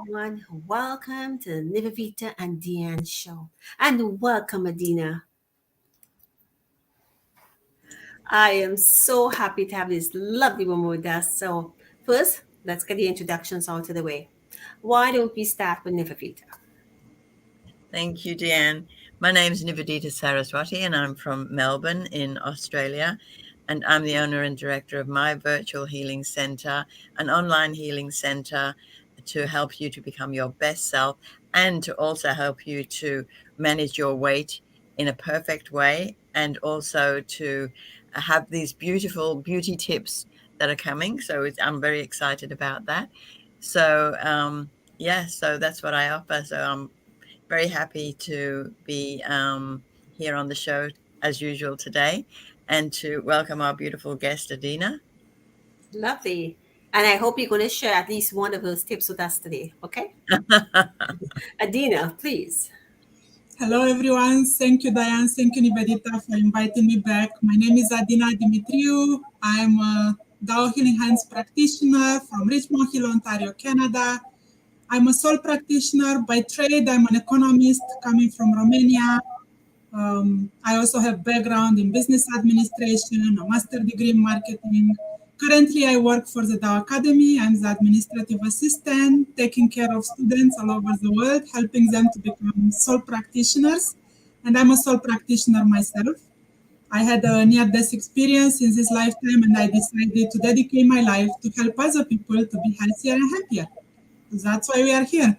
everyone. Welcome to the Nivedita and Dianne show. And welcome, Adina. I am so happy to have this lovely woman with us. So, first, let's get the introductions out of the way. Why don't we start with Nivedita? Thank you, Dianne. My name is Nivedita Saraswati, and I'm from Melbourne in Australia. And I'm the owner and director of My Virtual Healing Center, an online healing center to help you to become your best self and to also help you to manage your weight in a perfect way, and also to have these beautiful beauty tips that are coming. So I'm very excited about that. So, so that's what I offer. So I'm very happy to be here on the show as usual today, and to welcome our beautiful guest, Adina. Lovely. And I hope you're going to share at least one of those tips with us today. Okay? Adina, please. Hello, everyone. Thank you, Dianne. Thank you, Nivedita, for inviting me back. My name is Adina Dimitriu. I'm a Dao Healing Hands practitioner from Richmond Hill, Ontario, Canada. I'm a soul practitioner by trade. I'm an economist coming from Romania. I also have background in business administration, a master degree in marketing. Currently, I work for the Tao Academy. I'm the administrative assistant, taking care of students all over the world, helping them to become soul practitioners. And I'm a soul practitioner myself. I had a near-death experience in this lifetime, and I decided to dedicate my life to help other people to be healthier and happier. That's why we are here,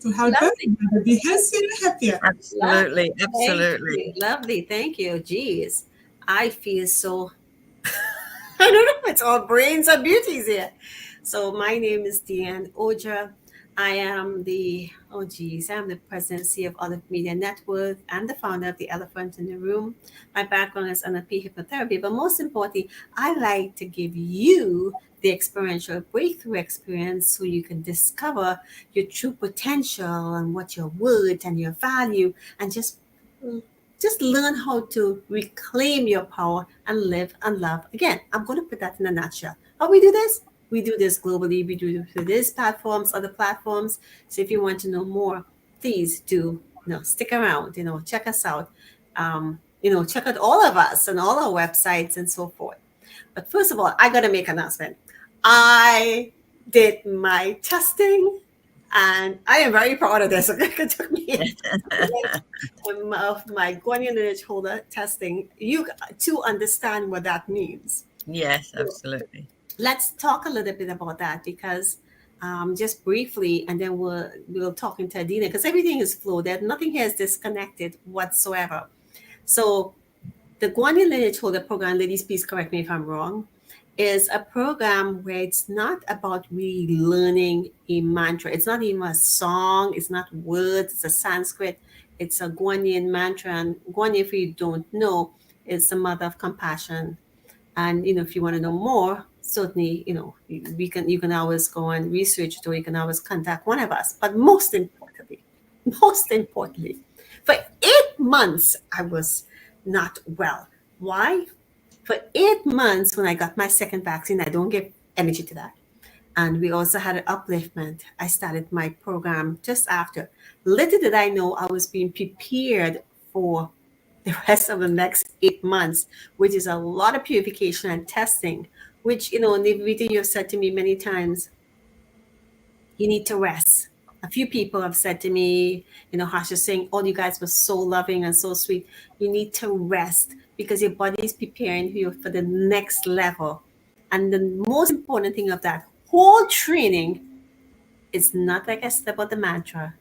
to help everybody be healthier and happier. Absolutely, absolutely. Thank you. Lovely. Thank you. Geez, I feel so I don't know, it's all brains and beauties here. So my name is Dianne Ojar. I am I'm the president and CEO of Olive Media Network and the founder of the Elephant in the Room. My background is NLP hypnotherapy, but most importantly, I like to give you the experiential breakthrough experience so you can discover your true potential and what you're worth and your value, and just learn how to reclaim your power and live and love again. I'm going to put that in a nutshell. How we do this? We do this globally. We do it through these platforms, other platforms. So if you want to know more, please do stick around. Check us out. Check out all of us and all our websites and so forth. But first of all, I got to make an announcement. I did my testing. And I am very proud of this. It took me of my Guanine Lineage holder testing you to understand what that means. Yes, absolutely. Let's talk a little bit about that, because just briefly, and then we'll talk into Adina, because everything is flowed. Nothing here is disconnected whatsoever. So the Guanine Lineage holder program, ladies, please correct me if I'm wrong, is a program where it's not about really learning a mantra. It's not even a song. It's not words. It's a Sanskrit. It's a Guanine mantra. And Guanine, if you don't know, is the mother of compassion. And, if you want to know more, certainly, you can always go and research it, or you can always contact one of us. But most importantly, for 8 months, I was not well. Why? For 8 months, when I got my second vaccine, I don't give energy to that. And we also had an upliftment. I started my program just after. Little did I know I was being prepared for the rest of the next 8 months, which is a lot of purification and testing, which, Nivedita, you have said to me many times, you need to rest. A few people have said to me, Hasha saying, oh, you guys were so loving and so sweet. You need to rest, because your body is preparing you for the next level. And the most important thing of that whole training is not, like I said, about the mantra.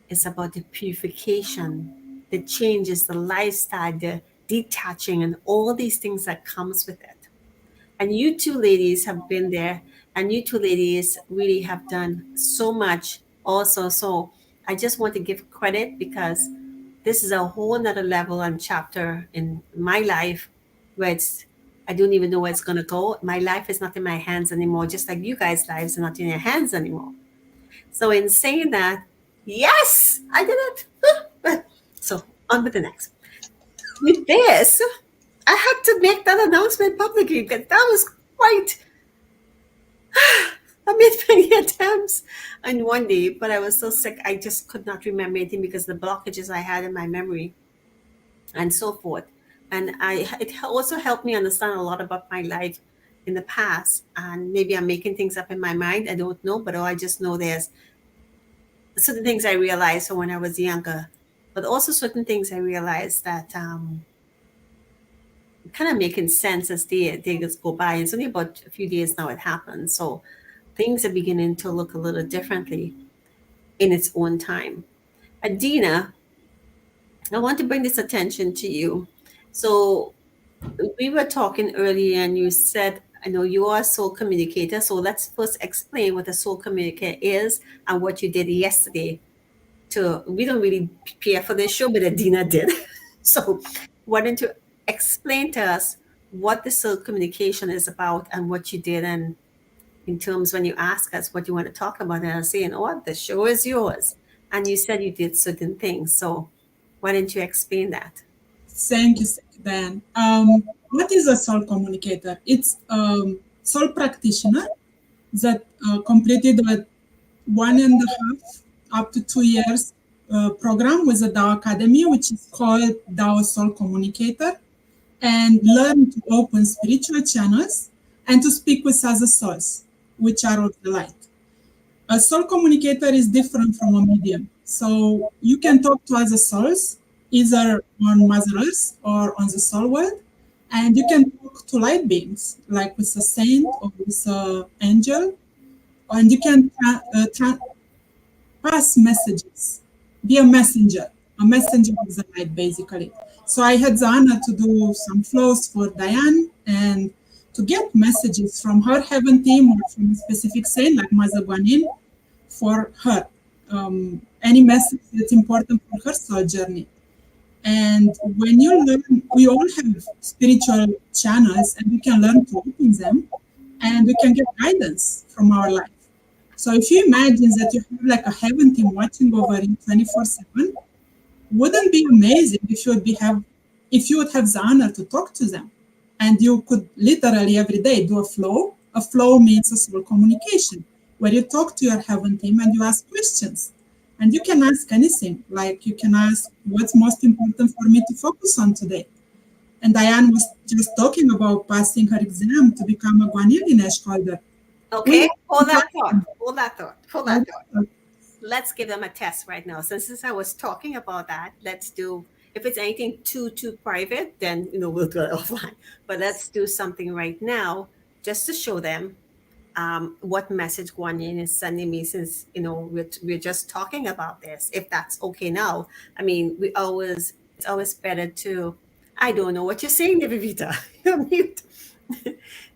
It's about the purification, the changes, the lifestyle, the detaching, and all these things that comes with it. And you two ladies have been there, and you two ladies really have done so much also. So I just want to give credit, because this is a whole nother level and chapter in my life where I don't even know where it's going to go. My life is not in my hands anymore, just like you guys' lives are not in your hands anymore. So in saying that, yes, I did it. So on with the next. With this, I had to make that announcement publicly, because that was quite I made many attempts and one day, but I was so sick I just could not remember anything because the blockages I had in my memory and so forth. And it also helped me understand a lot about my life in the past. And maybe I'm making things up in my mind. I don't know, but I just know there's certain things I realized from when I was younger, but also certain things I realized that kind of making sense as days go by. It's only about a few days now it happened. So things are beginning to look a little differently in its own time. Adina, I want to bring this attention to you. So we were talking earlier and you said, I know you are a soul communicator. So let's first explain what a soul communicator is and what you did yesterday. We don't really prepare for this show, but Adina did. So why don't you explain to us what the soul communication is about and what you did, and in terms when you ask us what you want to talk about, and I'm saying, oh, the show is yours. And you said you did certain things. So why don't you explain that? Thank you, Dan. What is a soul communicator? It's a soul practitioner that completed a 1.5 up to 2 years program with the Tao Academy, which is called Tao Soul Communicator, and learn to open spiritual channels and to speak with other souls, which are of the light. A soul communicator is different from a medium. So you can talk to other souls, either on Mother Earth or on the soul world, and you can talk to light beings, like with a saint or with an angel, and you can pass messages, be a messenger of the light, basically. So I had the honor to do some flows for Dianne and to get messages from her heaven team or from a specific saint like Mother Guanine for her. Any message that's important for her soul journey. And when you learn, we all have spiritual channels and we can learn to open them and we can get guidance from our life. So if you imagine that you have like a heaven team watching over you 24/7, wouldn't be amazing if you would have the honor to talk to them, and you could literally every day do a flow. A flow means a soul communication, where you talk to your heaven team and you ask questions, and you can ask anything. Like you can ask, "What's most important for me to focus on today?" And Dianne was just talking about passing her exam to become a Guanine Lineage holder. Okay, hold that thought. Let's give them a test right now. Since I was talking about that, let's do, if it's anything too private, then we'll do it offline. But let's do something right now just to show them what message Guanine is sending me, since we're just talking about this. If that's okay now. I mean, it's always better to, I don't know what you're saying, Nivedita. You're mute.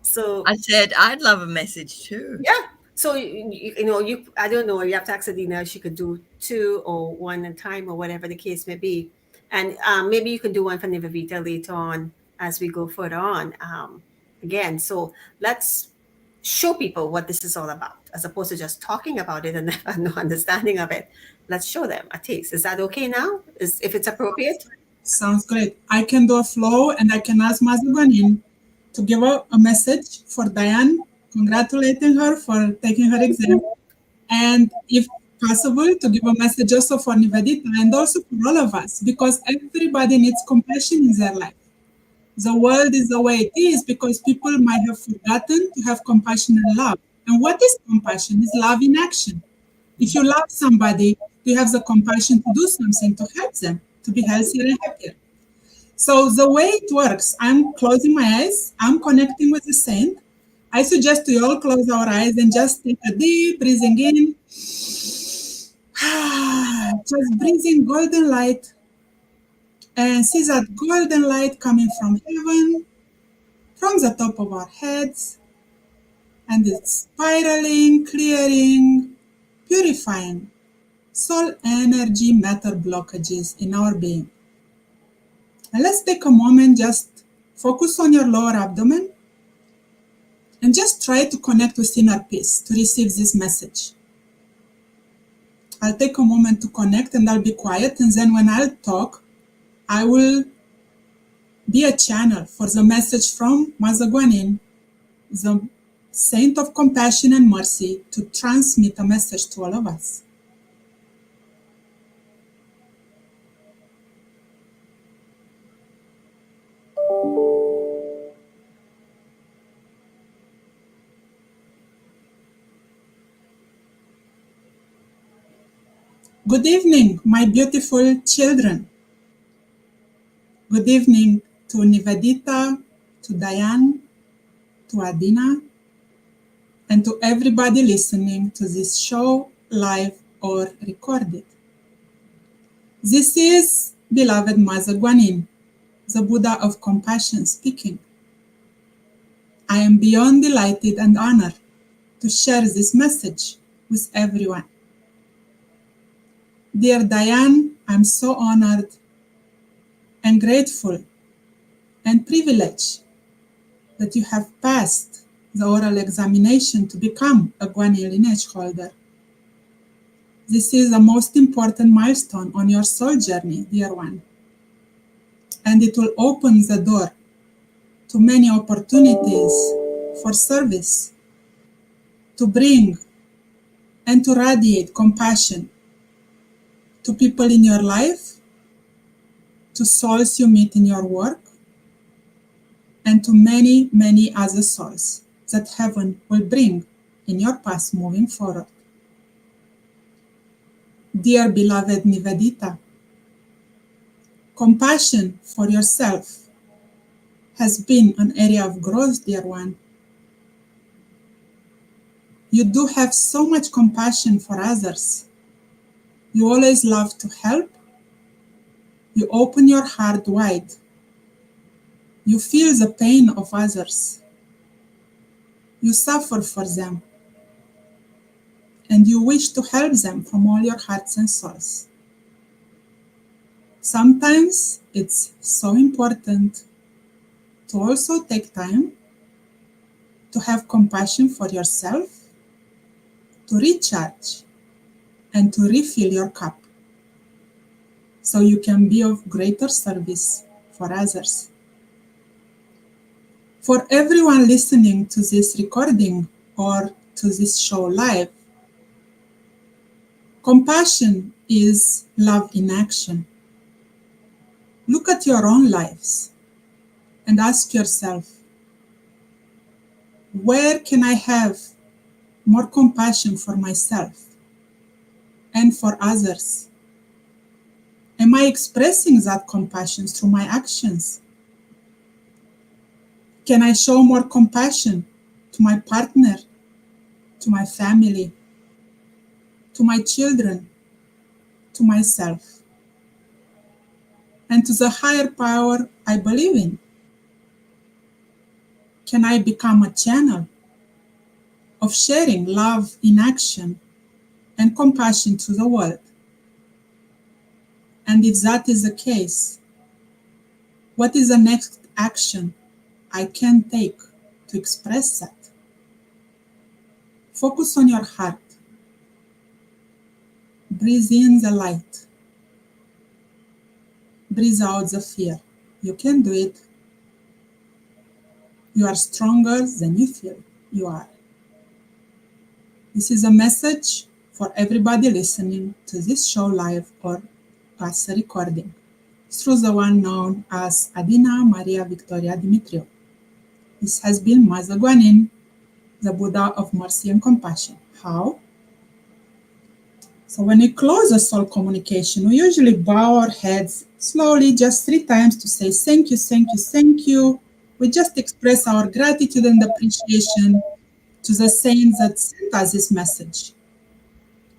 So I said I'd love a message too. Yeah. So I don't know. You have to ask Adina if she could do 2 or 1 at a time or whatever the case may be, and maybe you can do one for Nivedita later on as we go further on. Again, so let's show people what this is all about, as opposed to just talking about it and have no understanding of it. Let's show them a taste. Is that okay now? If it's appropriate? Sounds great. I can do a flow and I can ask Mother Guanine to give a message for Dianne, congratulating her for taking her exam, and if possible, to give a message also for Nivedita and also for all of us, because everybody needs compassion in their life. The world is the way it is because people might have forgotten to have compassion and love. And what is compassion? It's love in action. If you love somebody, you have the compassion to do something to help them, to be healthier and happier. So the way it works, I'm closing my eyes, I'm connecting with the saint. I suggest we all close our eyes and just take a deep breathing in. Just breathe in golden light and see that golden light coming from heaven, from the top of our heads, and it's spiraling, clearing, purifying soul energy, matter blockages in our being. And let's take a moment, just focus on your lower abdomen and just try to connect with inner peace to receive this message. I'll take a moment to connect and I'll be quiet, and then when I'll talk, I will be a channel for the message from Mother Guanine, the saint of compassion and mercy, to transmit a message to all of us. Good evening, my beautiful children. Good evening to Nivedita, to Dianne, to Adina, and to everybody listening to this show, live or recorded. This is beloved Mother Guanine, the Buddha of compassion, speaking. I am beyond delighted and honored to share this message with everyone. Dear Dianne, I'm so honored and grateful and privileged that you have passed the oral examination to become a Guanine Lineage holder. This is the most important milestone on your soul journey, dear one, and it will open the door to many opportunities for service, to bring and to radiate compassion to people in your life, to souls you meet in your work, and to many, many other souls that heaven will bring in your path moving forward. Dear beloved Nivedita, compassion for yourself has been an area of growth, dear one. You do have so much compassion for others. You always love to help. You open your heart wide. You feel the pain of others. You suffer for them. And you wish to help them from all your hearts and souls. Sometimes it's so important to also take time to have compassion for yourself, to recharge, and to refill your cup so you can be of greater service for others. For everyone listening to this recording or to this show live, compassion is love in action. Look at your own lives and ask yourself, where can I have more compassion for myself and for others? Am I expressing that compassion through my actions? Can I show more compassion to my partner, to my family, to my children, to myself, and to the higher power I believe in? Can I become a channel of sharing love in action and compassion to the world? And if that is the case, what is the next action I can take to express that? Focus on your heart. Breathe in the light. Breathe out the fear. You can do it. You are stronger than you feel you are. This is a message for everybody listening to this show live or as a recording through the one known as Adina Maria Victoria Dimitriu. This has been Mother Guanine, the Buddha of mercy and compassion. How? So when we close a soul communication, we usually bow our heads slowly just 3 times to say thank you, thank you, thank you. We just express our gratitude and appreciation to the saint that sent us this message.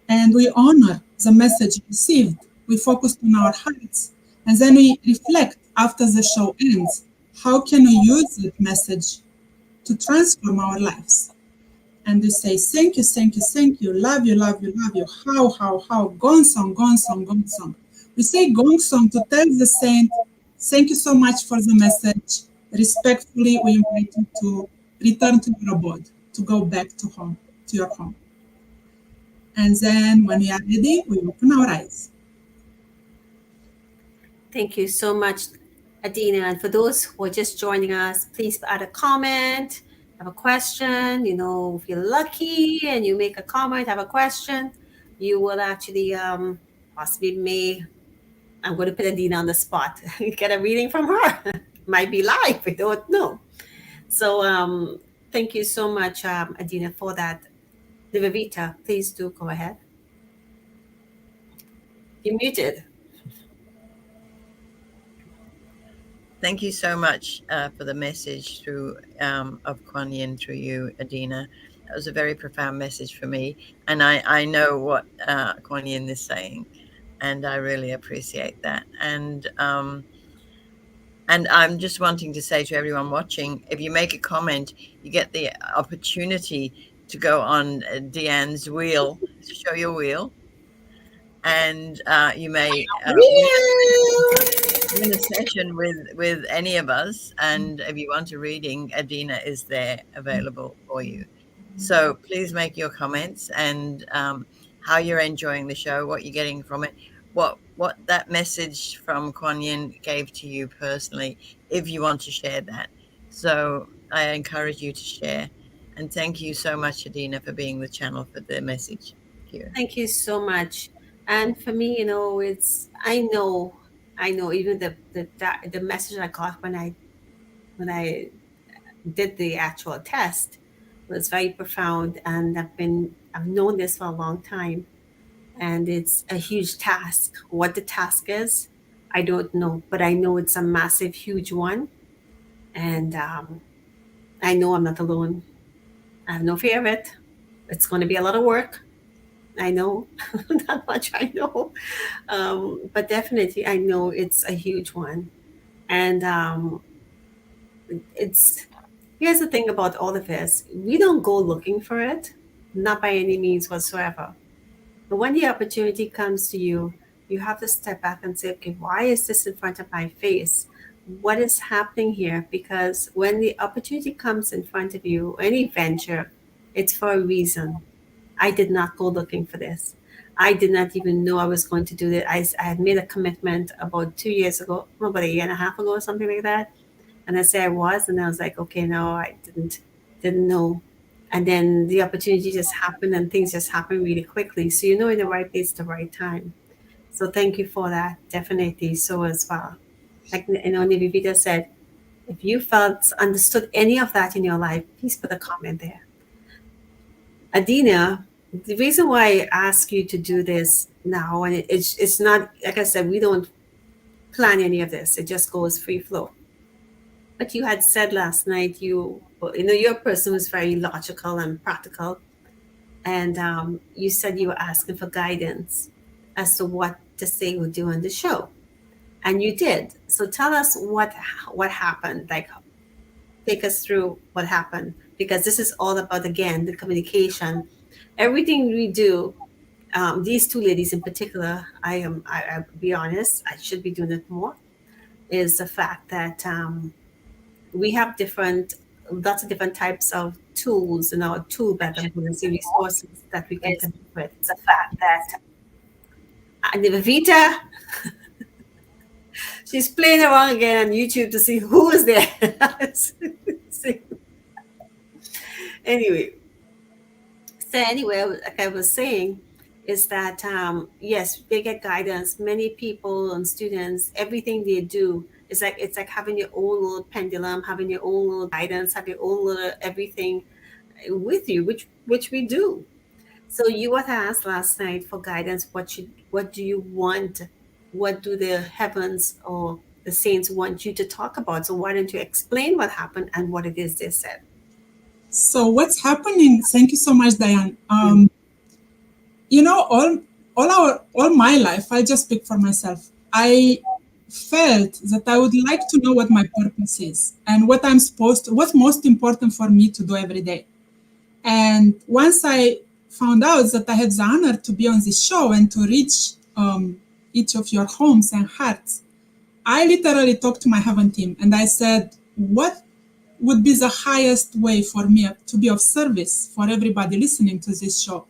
And we honor the message received. We focus on our hearts. And then we reflect after the show ends. How can we use that message to transform our lives? And we say, thank you, thank you, thank you, love you, love you, love you, how, gong song, gong song, gong song. We say gong song to tell the saint, thank you so much for the message. Respectfully, we invite you to return to your abode, to go back to home, to your home. And then when we are ready, we open our eyes. Thank you so much, Adina. And for those who are just joining us, please add a comment, have a question, if you're lucky and you make a comment, have a question, you will actually possibly I'm going to put Adina on the spot, get a reading from her. Might be live, we don't know. So thank you so much, Adina, for that. Nivedita, please do go ahead. You're muted. Thank you so much for the message of Kuan Yin through you, Adina. That was a very profound message for me. And I know what Kuan Yin is saying, and I really appreciate that. And I'm just wanting to say to everyone watching, if you make a comment, you get the opportunity to go on Dianne's wheel, to show your wheel. And you may win a session with any of us. And if you want a reading, Adina is there available for you. So please make your comments and how you're enjoying the show, what you're getting from it, what that message from Kuan Yin gave to you personally, if you want to share that. So I encourage you to share. And thank you so much, Adina, for being the channel for the message here. Thank you so much. And for me, it's I know even the message I got when I did the actual test was very profound, and I've known this for a long time, and it's a huge task. What the task is, I don't know, but I know it's a massive, huge one, and I know I'm not alone. I have no fear of it. It's going to be a lot of work. I know, not much I know, but definitely I know it's a huge one, and here's the thing about all of this: we don't go looking for it, not by any means whatsoever. But when the opportunity comes to you, you have to step back and say, okay, why is this in front of my face? What is happening here? Because when the opportunity comes in front of you, any venture, it's for a reason. I did not go looking for this. I did not even know I was going to do that. I had made a commitment about 2 years ago, about a year and a half ago, or something like that. And I said I was, and I was like, okay, no, I didn't know. And then the opportunity just happened, and things just happen really quickly. So in the right place at the right time. So thank you for that. Definitely so as well. Like Nivedita said, if you understood any of that in your life, please put a comment there. Adina, the reason why I ask you to do this now, and it's not, like I said, we don't plan any of this. It just goes free flow. But you had said last night, you're a person who's very logical and practical. And you said you were asking for guidance as to what to say or do on the show. And you did. So tell us what happened. Like, take us through what happened. Because this is all about, again, the communication. Everything we do, these two ladies in particular, I'll be honest, I should be doing it more, is the fact that we have lots of different types of tools in our tool belt, and resources that we can connect with. It's a fact that Nivedita, she's playing around again on YouTube to see who is there. Anyway, like I was saying, is that yes, they get guidance. Many people and students, everything they do is it's like having your own little pendulum, having your own little guidance, have your own little everything with you, which we do. So you were asked last night for guidance. What do you want? What do the heavens or the saints want you to talk about? So why don't you explain what happened and what it is they said? So what's happening? Thank you so much, Dianne. All my life, I just speak for myself. I felt that I would like to know what my purpose is and what's most important for me to do every day. And once I found out that I had the honor to be on this show and to reach each of your homes and hearts, I literally talked to my heaven team and I said, what would be the highest way for me to be of service for everybody listening to this show?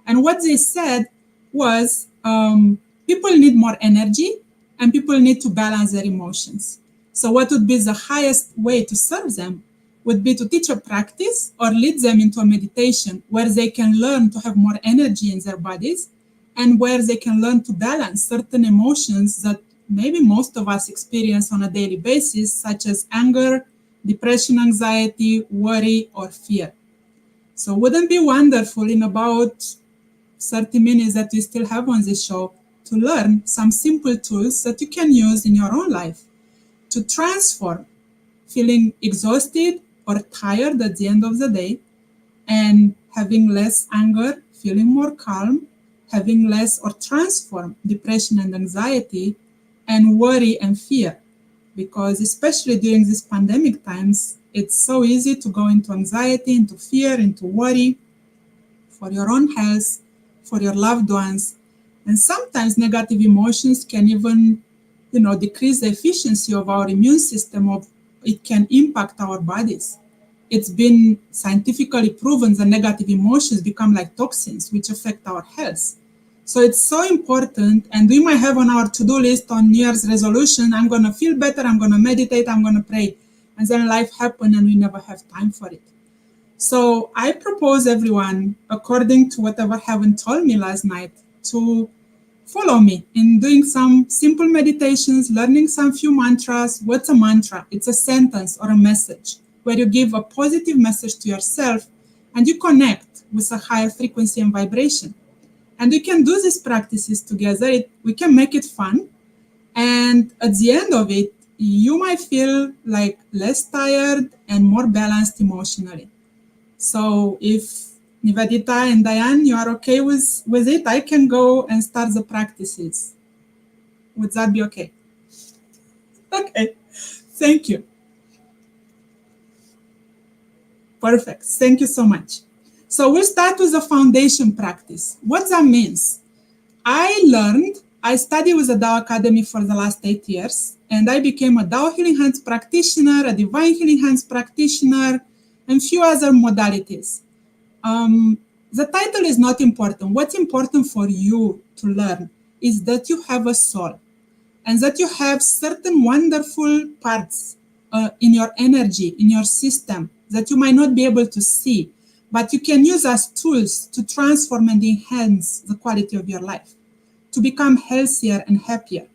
And what they said was, people need more energy and people need to balance their emotions. So what would be the highest way to serve them would be to teach a practice or lead them into a meditation where they can learn to have more energy in their bodies and where they can learn to balance certain emotions that maybe most of us experience on a daily basis, such as anger, depression, anxiety, worry, or fear. So wouldn't it be wonderful in about 30 minutes that we still have on this show to learn some simple tools that you can use in your own life to transform feeling exhausted or tired at the end of the day and having less anger, feeling more calm, having less or transform depression and anxiety and worry and fear. Because especially during these pandemic times, it's so easy to go into anxiety, into fear, into worry for your own health, for your loved ones. And sometimes negative emotions can even, decrease the efficiency of our immune system. It can impact our bodies. It's been scientifically proven that negative emotions become like toxins, which affect our health. So it's so important, and we might have on our to-do list on New Year's resolution, I'm going to feel better, I'm going to meditate, I'm going to pray. And then life happens and we never have time for it. So I propose everyone, according to whatever Heaven told me last night, to follow me in doing some simple meditations, learning some few mantras. What's a mantra? It's a sentence or a message where you give a positive message to yourself and you connect with a higher frequency and vibration. And we can do these practices together. We can make it fun. And at the end of it, you might feel like less tired and more balanced emotionally. So if Nivedita and Dianne, you are okay with it, I can go and start the practices. Would that be okay? Okay, thank you. Perfect, thank you so much. So we'll start with the foundation practice. What that means? I studied with the Tao Academy for the last 8 years, and I became a Dao Healing Hands practitioner, a Divine Healing Hands practitioner, and few other modalities. The title is not important. What's important for you to learn is that you have a soul and that you have certain wonderful parts in your energy, in your system, that you might not be able to see, but you can use as tools to transform and enhance the quality of your life, to become healthier and happier.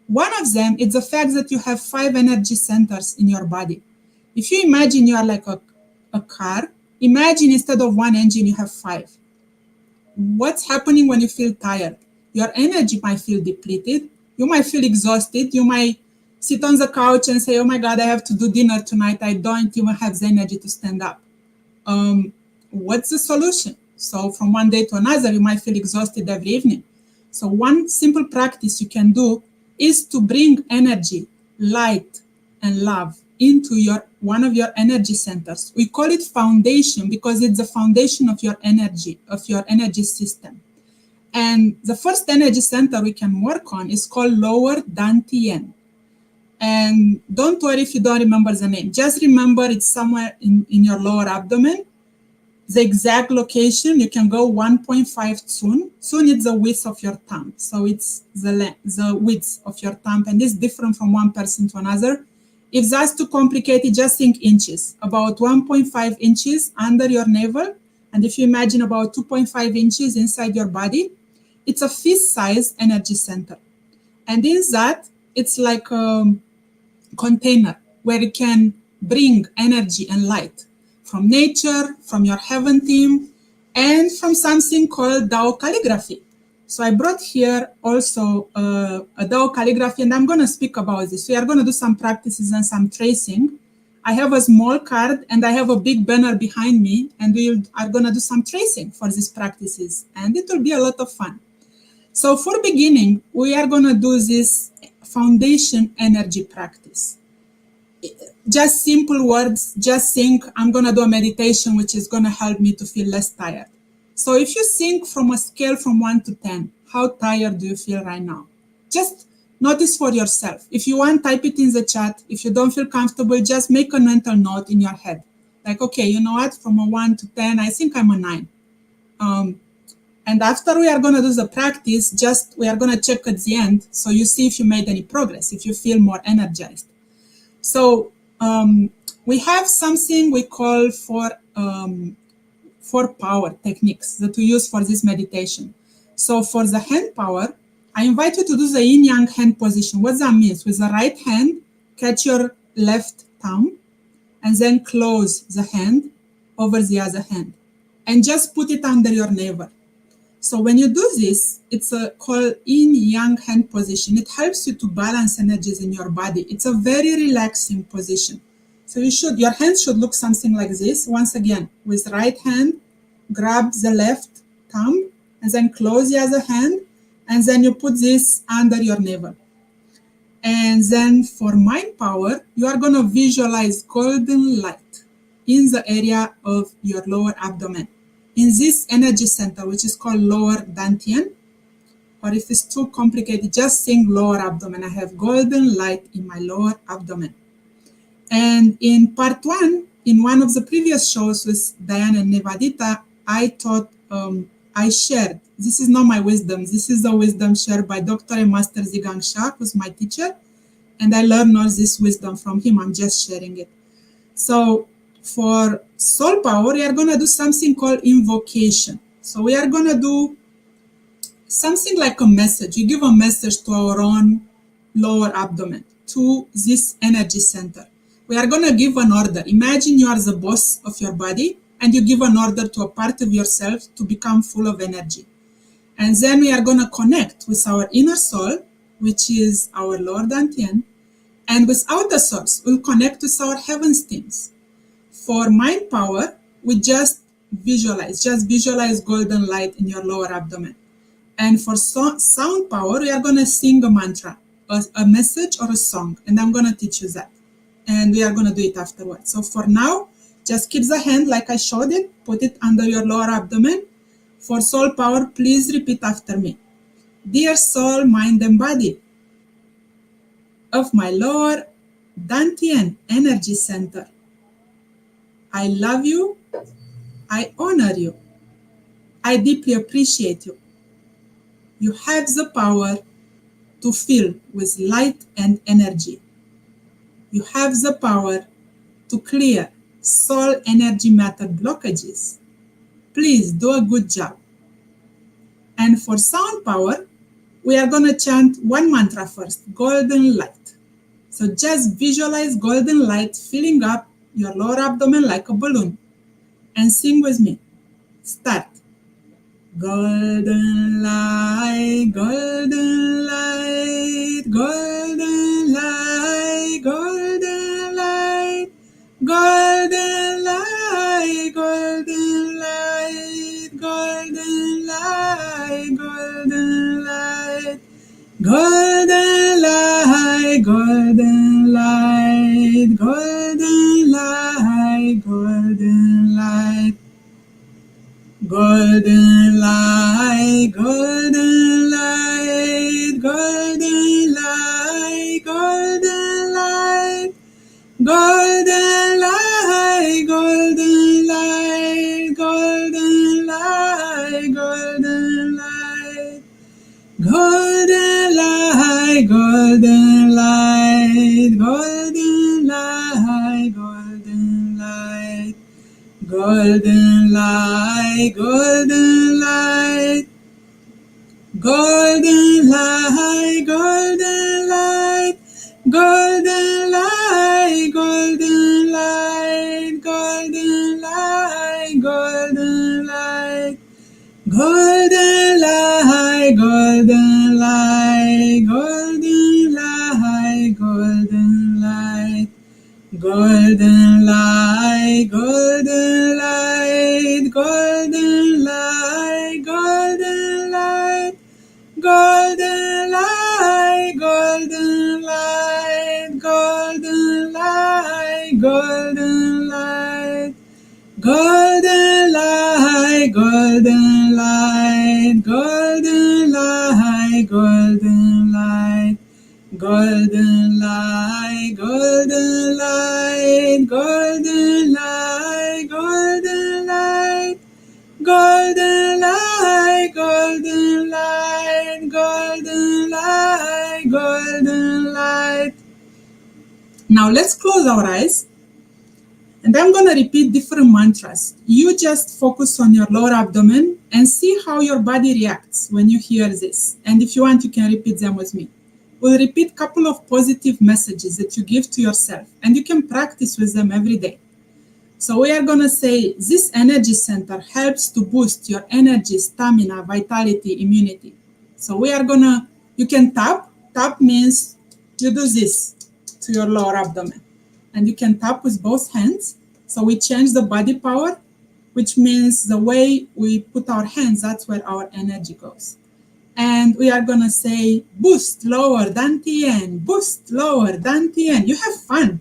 One of them is the fact that you have 5 energy centers in your body. If you imagine you are like a car, imagine instead of 1 engine, you have 5. What's happening when you feel tired? Your energy might feel depleted. You might feel exhausted. You might sit on the couch and say, oh my God, I have to do dinner tonight. I don't even have the energy to stand up. What's the solution? So from one day to another, you might feel exhausted every evening. So one simple practice you can do is to bring energy, light, and love into one of your energy centers. We call it foundation because it's the foundation of your energy system. And the first energy center we can work on is called lower dantian. And don't worry if you don't remember the name. Just remember it's somewhere in your lower abdomen. The exact location, you can go 1.5 tsun. Tsun is the width of your thumb. So it's the width of your thumb, and it's different from one person to another. If that's too complicated, just think inches. About 1.5 inches under your navel. And if you imagine about 2.5 inches inside your body, it's a fist-sized energy center. And in that, it's like a container where you can bring energy and light from nature, from your heaven team, and from something called Dao Calligraphy. So I brought here also a Dao Calligraphy, and I'm going to speak about this. We are going to do some practices and some tracing. I have a small card, and I have a big banner behind me, and we are going to do some tracing for these practices, and it will be a lot of fun. So for beginning, we are going to do this foundation energy practice. Just simple words, just think, I'm going to do a meditation, which is going to help me to feel less tired. So if you think from a scale from 1 to 10, how tired do you feel right now? Just notice for yourself. If you want, type it in the chat. If you don't feel comfortable, just make a mental note in your head. Like, okay, you know what? From a 1 to 10, I think I'm a 9. And after we are going to do the practice, we are going to check at the end. So you see if you made any progress, if you feel more energized. So we have something we call for power techniques that we use for this meditation. So for the hand power, I invite you to do the yin-yang hand position. What that means, with the right hand, catch your left thumb and then close the hand over the other hand and just put it under your navel. So when you do this, it's called yin-yang hand position. It helps you to balance energies in your body. It's a very relaxing position. So your hands should look something like this. Once again, with right hand, grab the left thumb and then close the other hand, and then you put this under your navel. And then for mind power, you are going to visualize golden light in the area of your lower abdomen, in this energy center, which is called lower dantian. Or if it's too complicated, just think lower abdomen. I have golden light in my lower abdomen. And in part 1, in one of the previous shows with Dianne and Nivedita, I shared, this is not my wisdom, this is the wisdom shared by Dr. and Master Zhigang Shah, who's my teacher, and I learned all this wisdom from him. I'm just sharing it. So for soul power, we are going to do something called invocation. So we are going to do something like a message. We give a message to our own lower abdomen, to this energy center. We are going to give an order. Imagine you are the boss of your body and you give an order to a part of yourself to become full of energy. And then we are going to connect with our inner soul, which is our lower dantian, and with outer source, we'll connect with our heavens teams. For mind power, we just visualize golden light in your lower abdomen. And for sound power, we are going to sing a mantra, a message or a song, and I'm going to teach you that. And we are going to do it afterwards. So for now, just keep the hand like I showed it, put it under your lower abdomen. For soul power, please repeat after me. Dear soul, mind and body of my lower dantian energy center, I love you, I honor you, I deeply appreciate you. You have the power to fill with light and energy. You have the power to clear soul energy matter blockages. Please do a good job. And for sound power, we are going to chant one mantra first, golden light. So just visualize golden light filling up your lower abdomen like a balloon. And sing with me. Start. Golden light, golden light, golden light, golden light, golden light, golden light, golden light, golden light, golden light, golden light, golden light, golden light. Golden light, golden light, golden light, golden light, golden light, golden light, golden light, golden light, golden light, golden light, golden light, golden light. Golden light, golden light, golden light, golden light, golden light, golden light, golden light, golden light, golden light, golden light, golden light, golden light. Golden light, golden light, golden light, golden light, golden light, golden light, golden light, golden light, golden light, golden light, golden light, golden light. Golden light, golden light, golden light, golden light, golden light, golden light, golden light, golden light. Now let's close our eyes And I'm going to repeat different mantras. You just focus on your lower abdomen and see how your body reacts when you hear this. And if you want, you can repeat them with me. We'll repeat a couple of positive messages that you give to yourself, and you can practice with them every day. So we are going to say, this energy center helps to boost your energy, stamina, vitality, immunity. So we are going to, you can tap. Tap means you do this to your lower abdomen. And you can tap with both hands. So we change the body power, which means the way we put our hands, that's where our energy goes. And we are going to say, boost lower dantian, boost lower dantian. You have fun.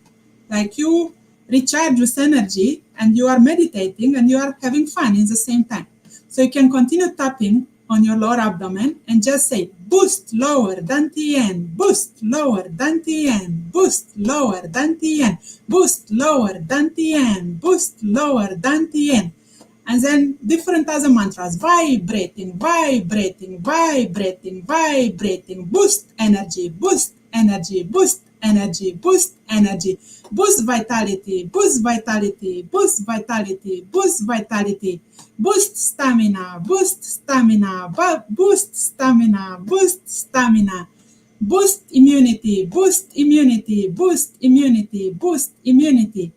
Like you recharge with energy and you are meditating and you are having fun in the same time. So you can continue tapping on your lower abdomen and just say, boost lower dantian, boost lower dantian, boost lower dantian, boost lower dantian, boost lower dantian. And then different other mantras, vibrating, vibrating, vibrating, vibrating, boost energy, boost energy, boost energy, boost energy, boost vitality, boost vitality, boost vitality, boost vitality, boost stamina, boost stamina, boost stamina, boost stamina, boost immunity, boost immunity, boost immunity, boost immunity.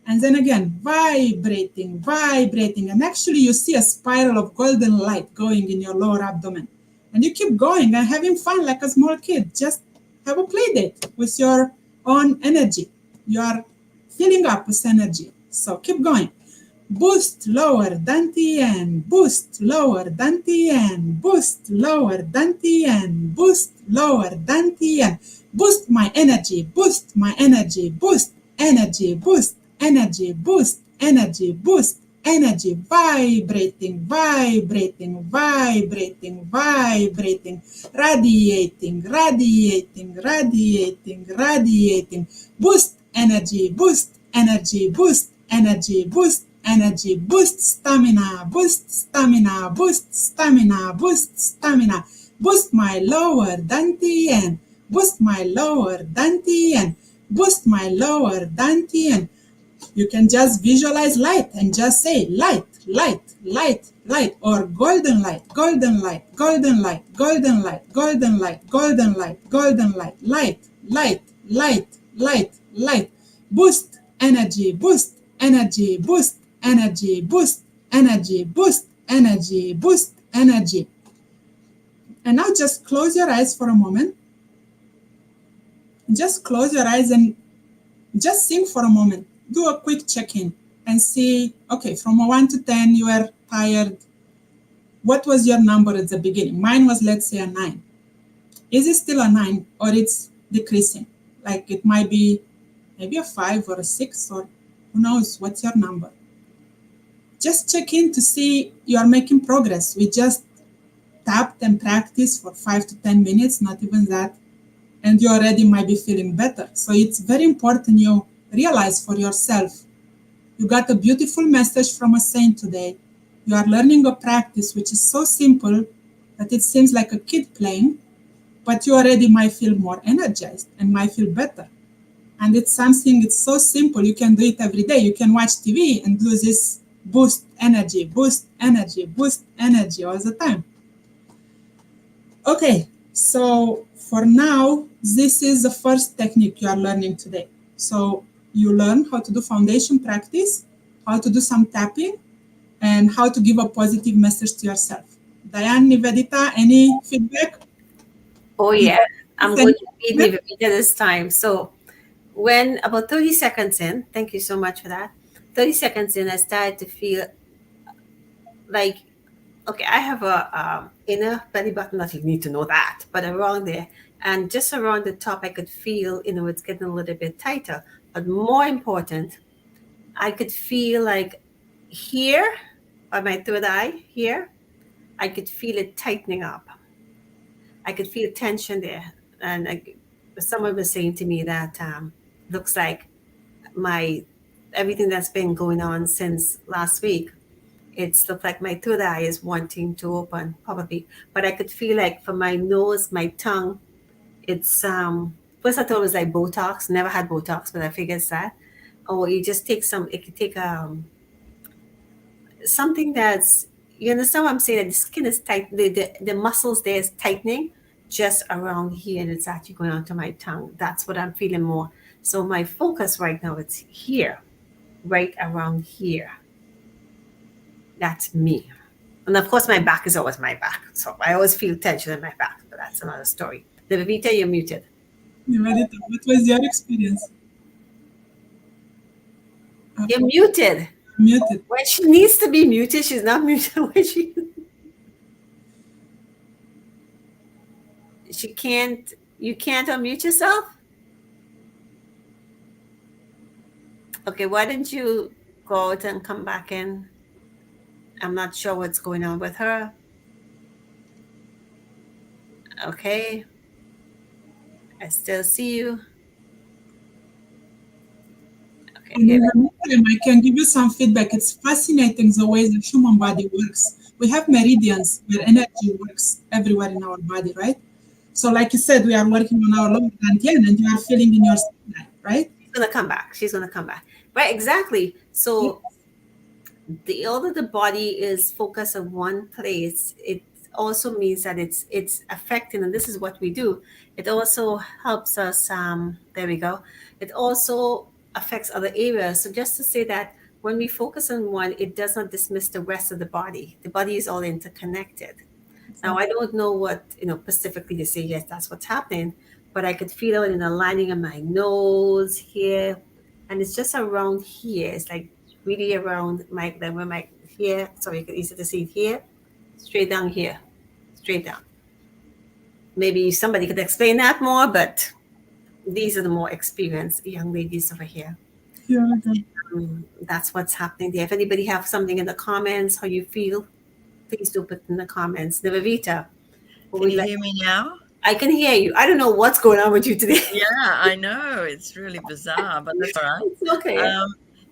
And then again, vibrating, vibrating. And actually you see a spiral of golden light going in your lower abdomen. And you keep going and having fun like a small kid. Just have a play date with your own energy. You are filling up with energy. So keep going. Boost lower dantian, boost lower dantian, boost lower dantian, boost lower dantian, boost my energy, boost my energy, boost energy, boost energy, boost energy, boost energy, vibrating, vibrating, vibrating, vibrating, radiating, radiating, radiating, radiating, boost energy, boost energy, boost energy, boost energy, boost stamina, boost stamina, boost stamina, boost stamina, boost my lower dantian, boost my lower dantian, boost my lower dantian. You can just visualize light and just say light, light, light, light, or golden light, golden light, golden light, golden light, golden light, golden light, golden light, light, light, light, light, light, boost energy, boost energy, boost energy, boost energy, boost energy, boost energy. And now just close your eyes for a moment. Just close your eyes and just think for a moment. Do a quick check-in and see, okay, from a 1 to 10, you were tired. What was your number at the beginning? Mine was, let's say, a 9. Is it still a 9 or it's decreasing? Like it might be maybe a 5 or a 6 or who knows, what's your number? Just check in to see you are making progress. We just tapped and practiced for 5 to 10 minutes, not even that. And you already might be feeling better. So it's very important you realize for yourself. You got a beautiful message from a saint today. You are learning a practice which is so simple that it seems like a kid playing, but you already might feel more energized and might feel better. And it's something, it's so simple. You can do it every day. You can watch TV and do this boost energy, boost energy, boost energy all the time. Okay, so for now, this is the first technique you are learning today. So you learn how to do foundation practice, how to do some tapping, and how to give a positive message to yourself. Dianne, Nivedita, any feedback? Oh, yeah. I'm going to be Nivedita this time. So when about 30 seconds in, thank you so much for that. 30 seconds in, I started to feel like, okay, I have a inner belly button, not you need to know that, but around there. And just around the top, I could feel, it's getting a little bit tighter. But more important, I could feel like here, on my third eye, here, I could feel it tightening up. I could feel tension there. And someone was saying to me that looks like everything that's been going on since last week, it's looked like my third eye is wanting to open, probably. But I could feel like from my nose, my tongue, it's, first I thought it was like Botox, never had Botox, but I figured it's that. or you just take some. It could take something that's, you understand what I'm saying? That the skin is tight, the muscles there is tightening just around here, and it's actually going onto my tongue. That's what I'm feeling more. So my focus right now it's here, right around here. That's me. And of course, my back is always my back. So I always feel tension in my back, but that's another story. Nivedita, you're muted. Nivedita, what was your experience? You're muted. Muted. When she needs to be muted, she's not muted. When she can't, you can't unmute yourself? Okay, why don't you go out and come back in? I'm not sure what's going on with her. Okay. I still see you. Okay. In the meantime, I can give you some feedback. It's fascinating the way the human body works. We have meridians where energy works everywhere in our body, right? So like you said, we are working on our lower dantian and you are feeling in your spine, right? She's going to come back. She's going to come back. Right, exactly. So the older the body is focused on one place, it also means that it's affecting, and this is what we do. It also helps us, there we go. It also affects other areas. So just to say that when we focus on one, it does not dismiss the rest of the body. The body is all interconnected. Now, I don't know what, specifically to say, yes, that's what's happening, but I could feel it in the lining of my nose here. And it's just around here. It's like really around my here. So you can easily see it here, straight down here, straight down. Maybe somebody could explain that more, but these are the more experienced young ladies over here. Yeah, okay. That's what's happening there. If anybody have something in the comments, how you feel, please do put in the comments. Nivedita, can you hear me now? I can hear you. I don't know what's going on with you today. Yeah, I know. It's really bizarre, but that's all right. It's okay.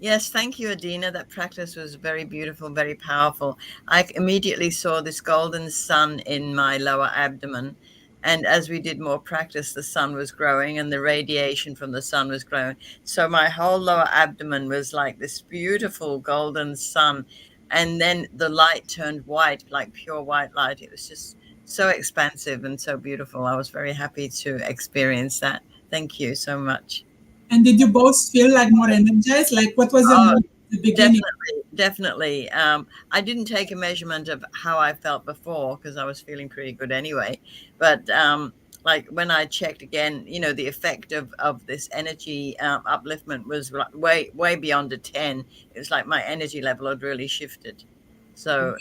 Yes, thank you, Adina. That practice was very beautiful, very powerful. I immediately saw this golden sun in my lower abdomen. And as we did more practice, the sun was growing and the radiation from the sun was growing. So my whole lower abdomen was like this beautiful golden sun. And then the light turned white, like pure white light. It was just so expansive and so beautiful. I was very happy to experience that. Thank you so much. And did you both feel like more energized? Like what was your at the beginning? Definitely. I didn't take a measurement of how I felt before because I was feeling pretty good anyway. But like when I checked again, the effect of this energy upliftment was way beyond a 10. It was like my energy level had really shifted. So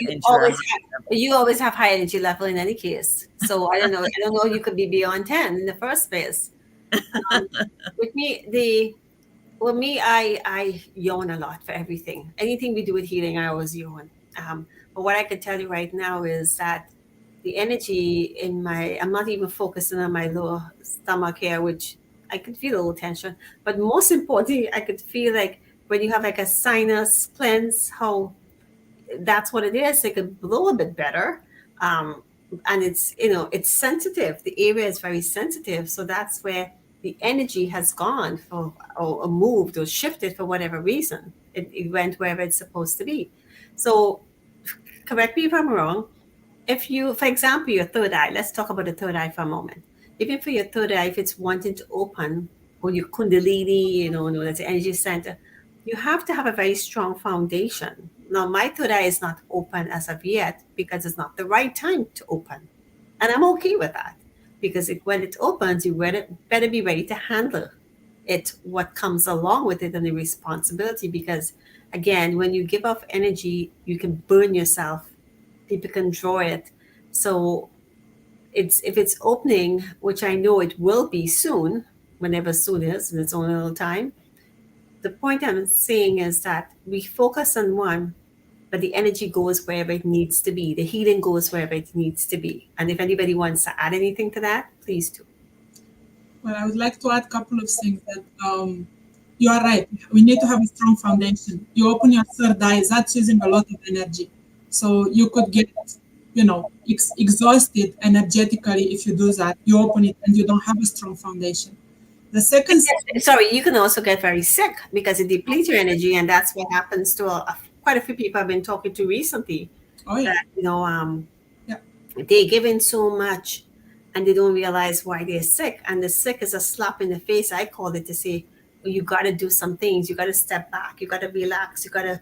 you always have high energy level in any case. So I don't know. You could be beyond 10 in the first place. With me, I yawn a lot for everything. Anything we do with healing, I always yawn. But what I can tell you right now is that the energy I'm not even focusing on my lower stomach here, which I could feel a little tension. But most importantly, I could feel like when you have like a sinus cleanse, how that's what it is. It could blow a bit better. And it's sensitive. The area is very sensitive. So that's where the energy has gone or moved or shifted for whatever reason. It went wherever it's supposed to be. So correct me if I'm wrong. If you, for example, your third eye, let's talk about the third eye for a moment. Even for your third eye, if it's wanting to open, or your kundalini, that's the energy center, you have to have a very strong foundation. Now, my third eye is not open as of yet because it's not the right time to open. And I'm okay with that because when it opens, you better be ready to handle it, what comes along with it and the responsibility. Because again, when you give off energy, you can burn yourself. People can draw it. So if it's opening, which I know it will be soon, whenever soon is, and it's only a little time. The point I'm saying is that we focus on one, but the energy goes wherever it needs to be. The healing goes wherever it needs to be. And if anybody wants to add anything to that, please do. Well, I would like to add a couple of things that you are right. We need to have a strong foundation. You open your third eye, that's using a lot of energy. So you could get, exhausted energetically if you do that. You open it and you don't have a strong foundation. The second, Sorry, you can also get very sick because it depletes your energy, and that's what happens to quite a few people I've been talking to recently. oh yeah, That, yeah, they give in so much, and they don't realize why they're sick. And the sick is a slap in the face. I call it to say, well, you got to do some things. You got to step back. You got to relax. You got to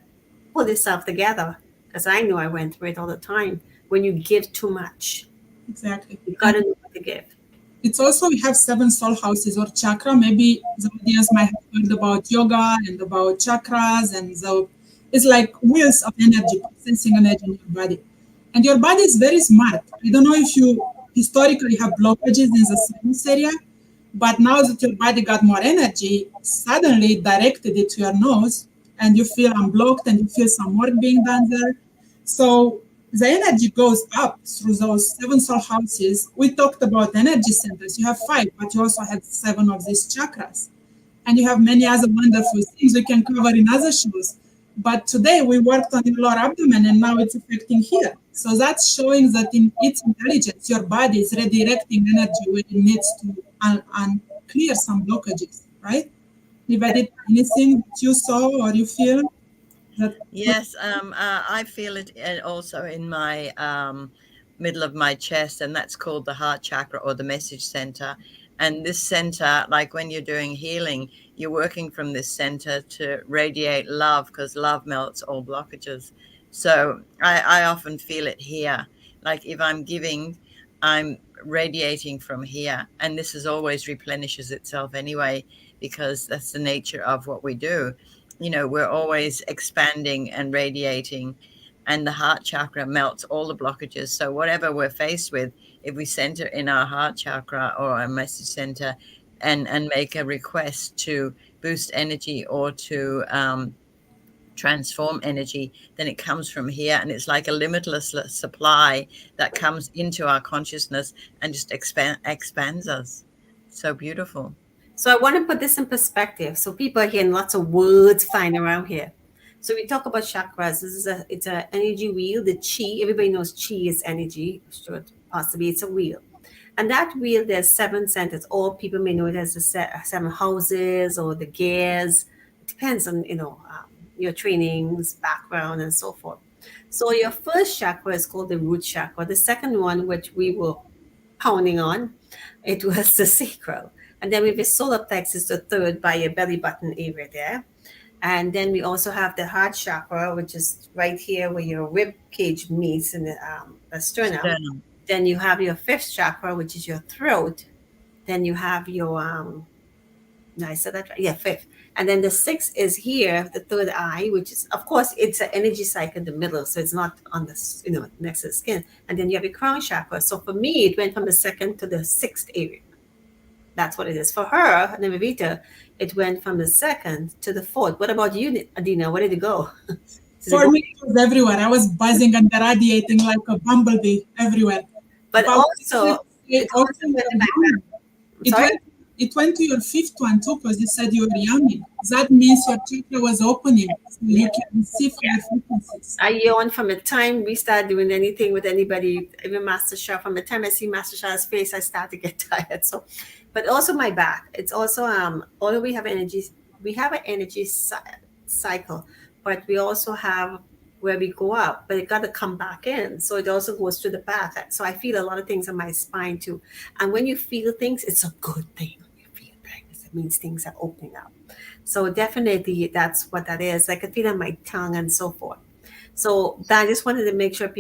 pull yourself together. Because I know I went through it all the time. When you give too much, exactly. you got to know what to give. It's also, we have 7 soul houses or chakra. Maybe the audience might have heard about yoga and about chakras, and so it's like wheels of energy, sensing energy in your body. And your body is very smart. I don't know if you historically have blockages in the sinus area, but now that your body got more energy, suddenly it directed it to your nose, and you feel unblocked and you feel some work being done there. So the energy goes up through those 7 soul houses. We talked about energy centers. You have 5, but you also have 7 of these chakras. And you have many other wonderful things we can cover in other shows. But today we worked on your lower abdomen, and now it's affecting here. So that's showing that in its intelligence, your body is redirecting energy when it needs to clear some blockages, right? Nivedita, anything that you saw or you feel? Yes, I feel it also in my middle of my chest, and that's called the heart chakra or the message center. And this center, like when you're doing healing, you're working from this center to radiate love, because love melts all blockages. So I often feel it here. Like if I'm giving, I'm radiating from here. And this is always replenishes itself anyway, because that's the nature of what we do. We're always expanding and radiating, and the heart chakra melts all the blockages. So whatever we're faced with, if we center in our heart chakra or our message center and make a request to boost energy or to transform energy, then it comes from here, and it's like a limitless supply that comes into our consciousness and just expands us. So beautiful. So I want to put this in perspective. So people are hearing lots of words flying around here. So we talk about chakras. It's an energy wheel. The chi, everybody knows chi is energy. Should possibly it's a wheel, and that wheel there's 7 centers. All people may know it as the 7 houses or the gears. It depends on your trainings, background, and so forth. So your first chakra is called the root chakra. The second one, which we were pounding on, it was the sacral. And then we have the solar plexus, the third by your belly button area there. And then we also have the heart chakra, which is right here where your rib cage meets in the sternum. Then you have your 5th chakra, which is your throat. Then you have your no, I said that right. Yeah, 5th. And then the 6th is here, the 3rd eye, which is, of course, it's an energy cycle in the middle, so it's not on the next to the skin. And then you have your crown chakra. So for me, it went from the 2nd to the 6th area. That's what it is. For her, Nivedita, it went from the 2nd to the 4th. What about you, Adina? Where did it go? For me, it was everywhere. I was buzzing and radiating like a bumblebee everywhere. But also, it went to your 5th one too, because you said you were yawning. That means your chakra was opening, so you can receive higher frequencies. I yawn from the time we start doing anything with anybody, even Master Shah. From the time I see Master Shah's face, I start to get tired. So, but also my back. It's also although we have an energy cycle, but we also have where we go up, but it got to come back in. So it also goes to the back. So I feel a lot of things in my spine too. And when you feel things, it's a good thing. When you feel things, it means things are opening up. So definitely that's what that is. I can feel it on my tongue and so forth. So I just wanted to make sure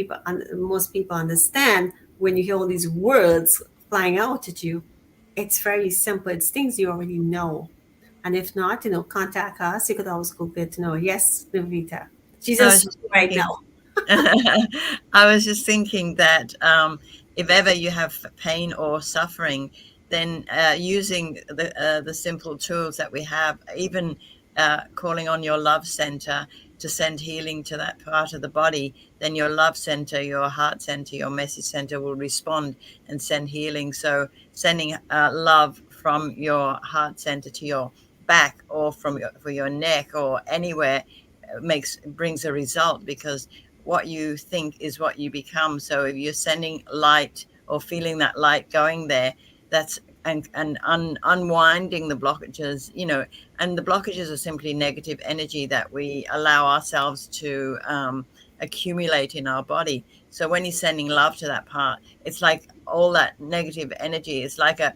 most people understand when you hear all these words flying out at you, it's very simple. It's things you already know. And if not, contact us. You could always Google it to know. Yes, Nivedita. She's just right now. I was just thinking that if ever you have pain or suffering, then using the simple tools that we have, even calling on your love center to send healing to that part of the body, then your love center, your heart center, your message center will respond and send healing. So sending love from your heart center to your back or for your neck or anywhere brings a result, because what you think is what you become. So if you're sending light or feeling that light going there, that's unwinding the blockages, and the blockages are simply negative energy that we allow ourselves to accumulate in our body. So when you're sending love to that part, it's like all that negative energy is like a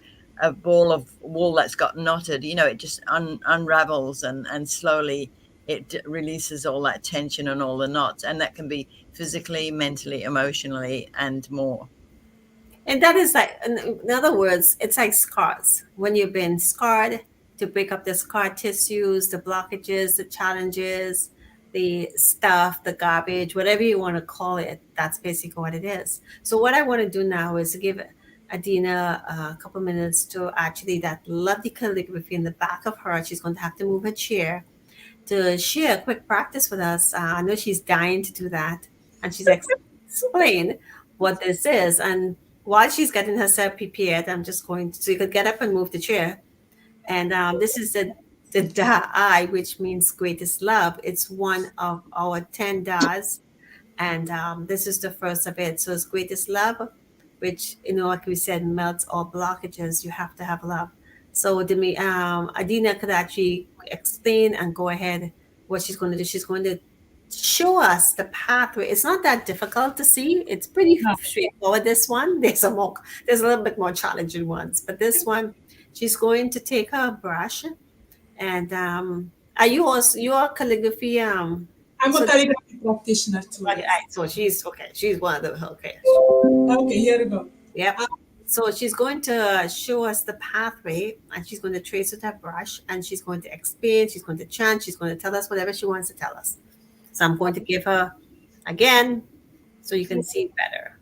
ball of wool that's got knotted, it just unravels and slowly it releases all that tension and all the knots, and that can be physically, mentally, emotionally, and more. And that is like, in other words, it's like scars. When you've been scarred, to break up the scar tissues, the blockages, the challenges, the stuff, the garbage, whatever you want to call it, that's basically what it is. So what I want to do now is to give Adina a couple minutes to actually that lovely calligraphy in the back of her. She's going to have to move her chair to share a quick practice with us. I know she's dying to do that, and she's explain what this is. And while she's getting herself prepared, I'm just going to, so you could get up and move the chair. And this is the Da'i, which means greatest love. It's one of our 10 Da'as. And this is the first of it. So it's greatest love, which, like we said, melts all blockages. You have to have love. So Adina could actually explain and go ahead what she's going to do. She's going to show us the pathway. It's not that difficult to see. It's pretty straightforward. This one, there's a little bit more challenging ones, but this one, she's going to take her brush and are you also your calligraphy? I'm a calligraphy practitioner too. Right, so she's okay. She's one of the okay. Okay, here we go. Yep. So she's going to show us the pathway, and she's going to trace with her brush, and she's going to explain. She's going to chant. She's going to tell us whatever she wants to tell us. So I'm going to give her again, so you can see better.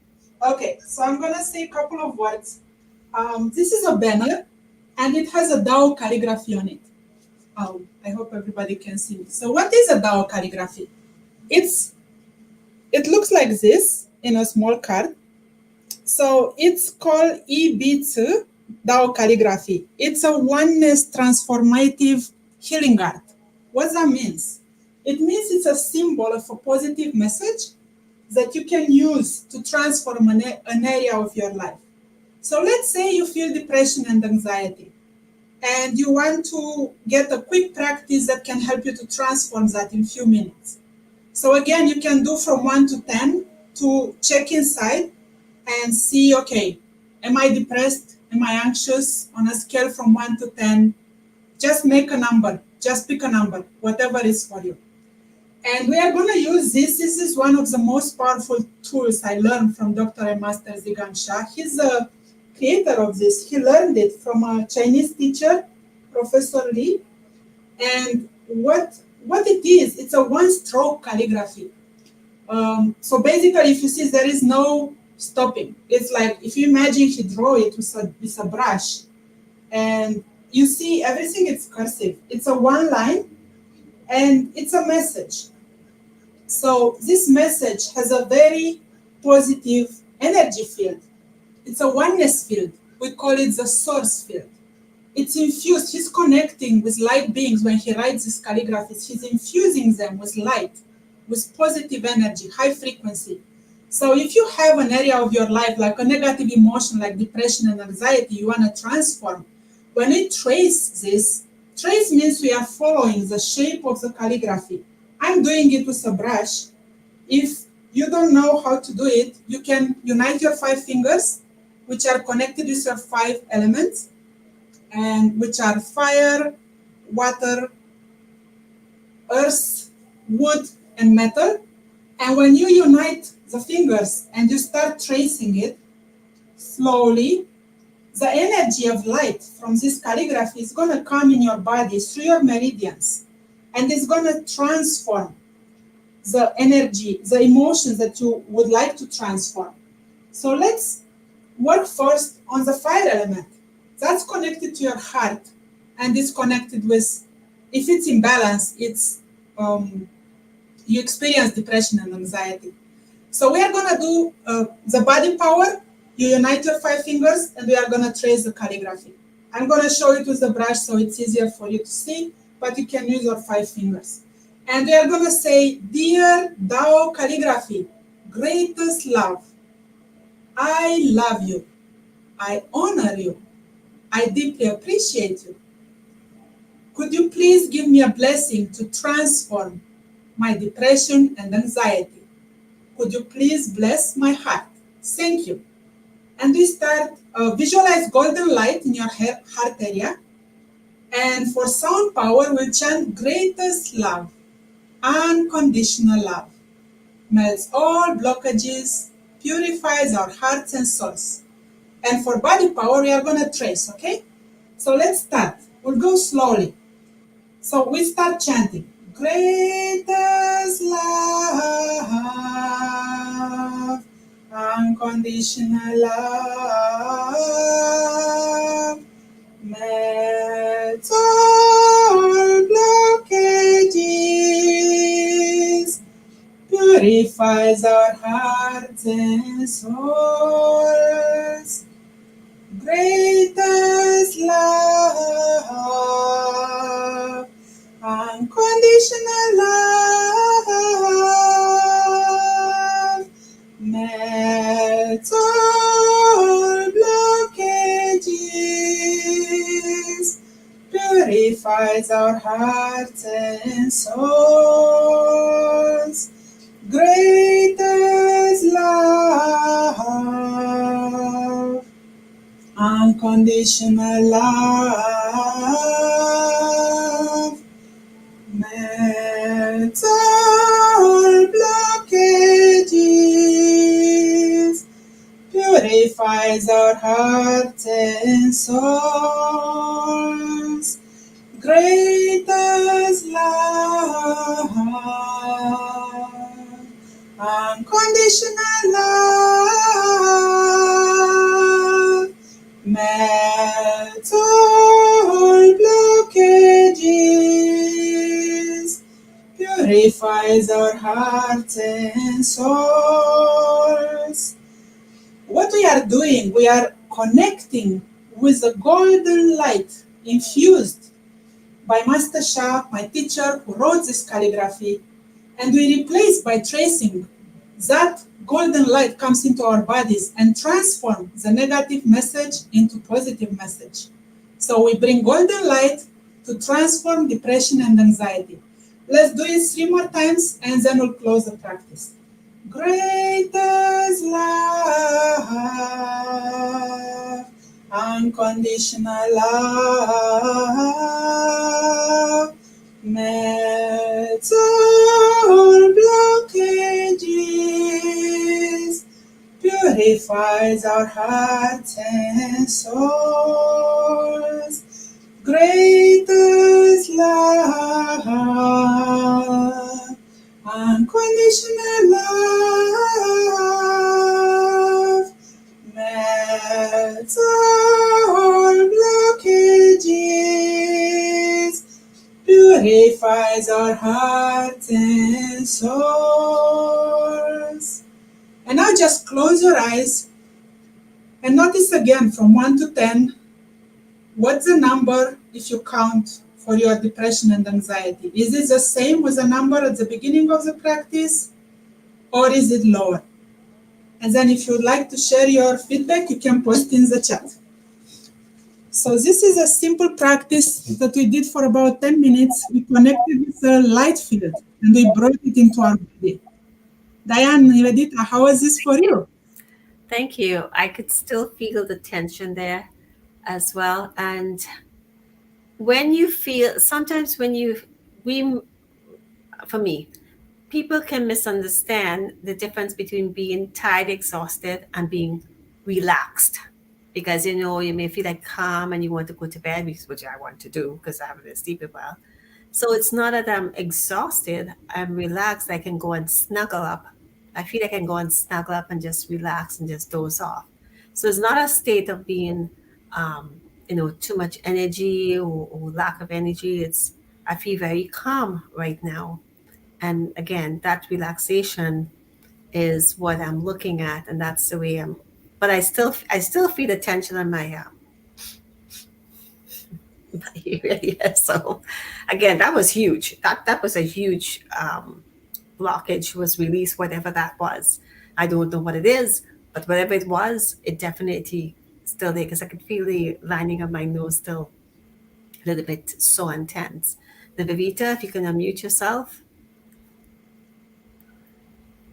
Okay, so I'm going to say a couple of words. This is a banner, and it has a Dao calligraphy on it. I hope everybody can see it. So what is a Dao calligraphy? It looks like this in a small card. So it's called EB2 Dao Calligraphy. It's a oneness transformative healing art. What that means? It means it's a symbol of a positive message that you can use to transform an area of your life. So let's say you feel depression and anxiety, and you want to get a quick practice that can help you to transform that in a few minutes. So again, you can do from 1 to 10 to check inside and see, okay, am I depressed? Am I anxious? On a scale from 1 to 10, just make a number. Just pick a number, whatever is for you. And we are going to use this. This is one of the most powerful tools I learned from Dr. and Master Zhigang Shah. He's a creator of this. He learned it from a Chinese teacher, Professor Li. And what it is, it's a one-stroke calligraphy. So basically, if you see, there is no stopping. It's like, if you imagine he drew it with a brush, and you see everything is cursive. It's a one line, and it's a message. So this message has a very positive energy field. It's a oneness field. We call it the source field. It's infused. He's connecting with light beings when he writes these calligraphies. He's infusing them with light, with positive energy, high frequency. So if you have an area of your life, like a negative emotion, like depression and anxiety, you want to transform, when we trace this, trace means we are following the shape of the calligraphy. I'm doing it with a brush. If you don't know how to do it, you can unite your 5 fingers, which are connected with your 5 elements, and which are fire, water, earth, wood, and metal. And when you unite the fingers and you start tracing it slowly, the energy of light from this calligraphy is going to come in your body through your meridians, and it's going to transform the energy, the emotions that you would like to transform. So let's work first on the fire element. That's connected to your heart, and it's connected with, if it's imbalance, it's you experience depression and anxiety. So we are going to do the body power. You unite your 5 fingers, and we are going to trace the calligraphy. I'm going to show it with the brush so it's easier for you to see, but you can use your 5 fingers. And we are going to say, dear Dao Calligraphy, greatest love, I love you, I honor you, I deeply appreciate you. Could you please give me a blessing to transform my depression and anxiety? Could you please bless my heart? Thank you. And we start, visualize golden light in your heart area. And for sound power, we'll chant greatest love, unconditional love. Melts all blockages, purifies our hearts and souls. And for body power, we are going to trace, okay? So let's start. We'll go slowly. So we start chanting. Greatest love, unconditional love, melts all blockages, purifies our hearts and souls. Greatest love, unconditional love, melts all blockages, purifies our hearts and souls. Greatest love, unconditional love, melts all blockages, purifies our hearts and souls. Greatest love, unconditional love, melts all blockages, purifies our hearts and souls. What we are doing, we are connecting with the golden light infused by Master Shah, my teacher who wrote this calligraphy, and we replace by tracing that golden light comes into our bodies and transform the negative message into positive message. So we bring golden light to transform depression and anxiety. Let's do it 3 more times and then we'll close the practice. Greatest love, unconditional love, melts all blockages, purifies our hearts and souls. Greatest love, unconditional love, melts all blockages, purifies our hearts and souls. And now just close your eyes and notice again from 1 to 10, what's the number if you count for your depression and anxiety? Is it the same with the number at the beginning of the practice, or is it lower? And then if you'd like to share your feedback, you can post in the chat. So this is a simple practice that we did for about 10 minutes. We connected with the light field and we brought it into our body. Dianne, Nivedita, how was this for you? Thank you. I could still feel the tension there as well. And when you feel, sometimes when for me, people can misunderstand the difference between being tired, exhausted, and being relaxed. Because, you may feel like calm and you want to go to bed, which I want to do because I haven't been sleeping well. So it's not that I'm exhausted, I'm relaxed. I can go and snuggle up. I feel like I can go and snuggle up and just relax and just doze off. So it's not a state of being, too much energy or lack of energy. I feel very calm right now. And again, that relaxation is what I'm looking at, and that's the way I'm. But I still feel the tension on my yeah. So again, that was huge. That was a huge blockage was released, whatever that was. I don't know what it is, but whatever it was, it definitely still there because I could feel the lining of my nose still a little bit sore and tense. Nivedita, if you can unmute yourself.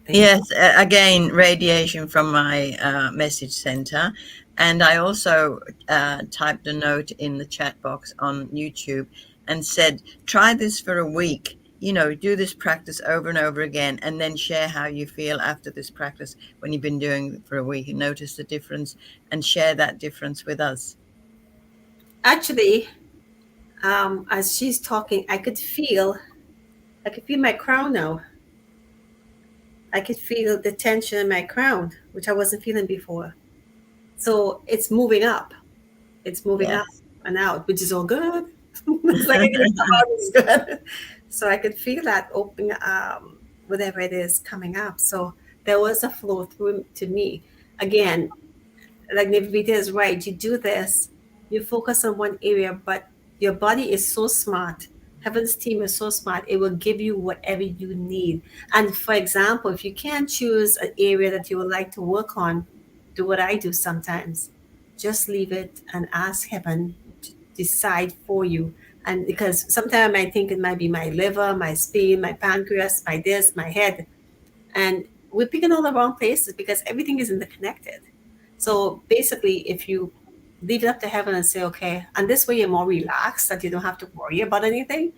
Yes, again, radiation from my message center. And I also typed a note in the chat box on YouTube and said, try this for a week. You know, do this practice over and over again, and then share how you feel after this practice when you've been doing it for a week, and notice the difference and share that difference with us. Actually, as she's talking, I could feel my crown now. I could feel the tension in my crown, which I wasn't feeling before. So it's moving up. It's moving up and out, which is all good. It's like it's good. So I could feel that opening, whatever it is coming up. So there was a flow through to me. Again, like Nivedita is right. You do this, you focus on one area, but your body is so smart. Heaven's team is so smart. It will give you whatever you need. And for example, if you can't choose an area that you would like to work on, do what I do sometimes. Just leave it and ask heaven to decide for you. And because sometimes I think it might be my liver, my spleen, my pancreas, my this, my head. And we're picking all the wrong places because everything is interconnected. So basically, if you leave it up to heaven and say, okay, and this way you're more relaxed, that you don't have to worry about anything,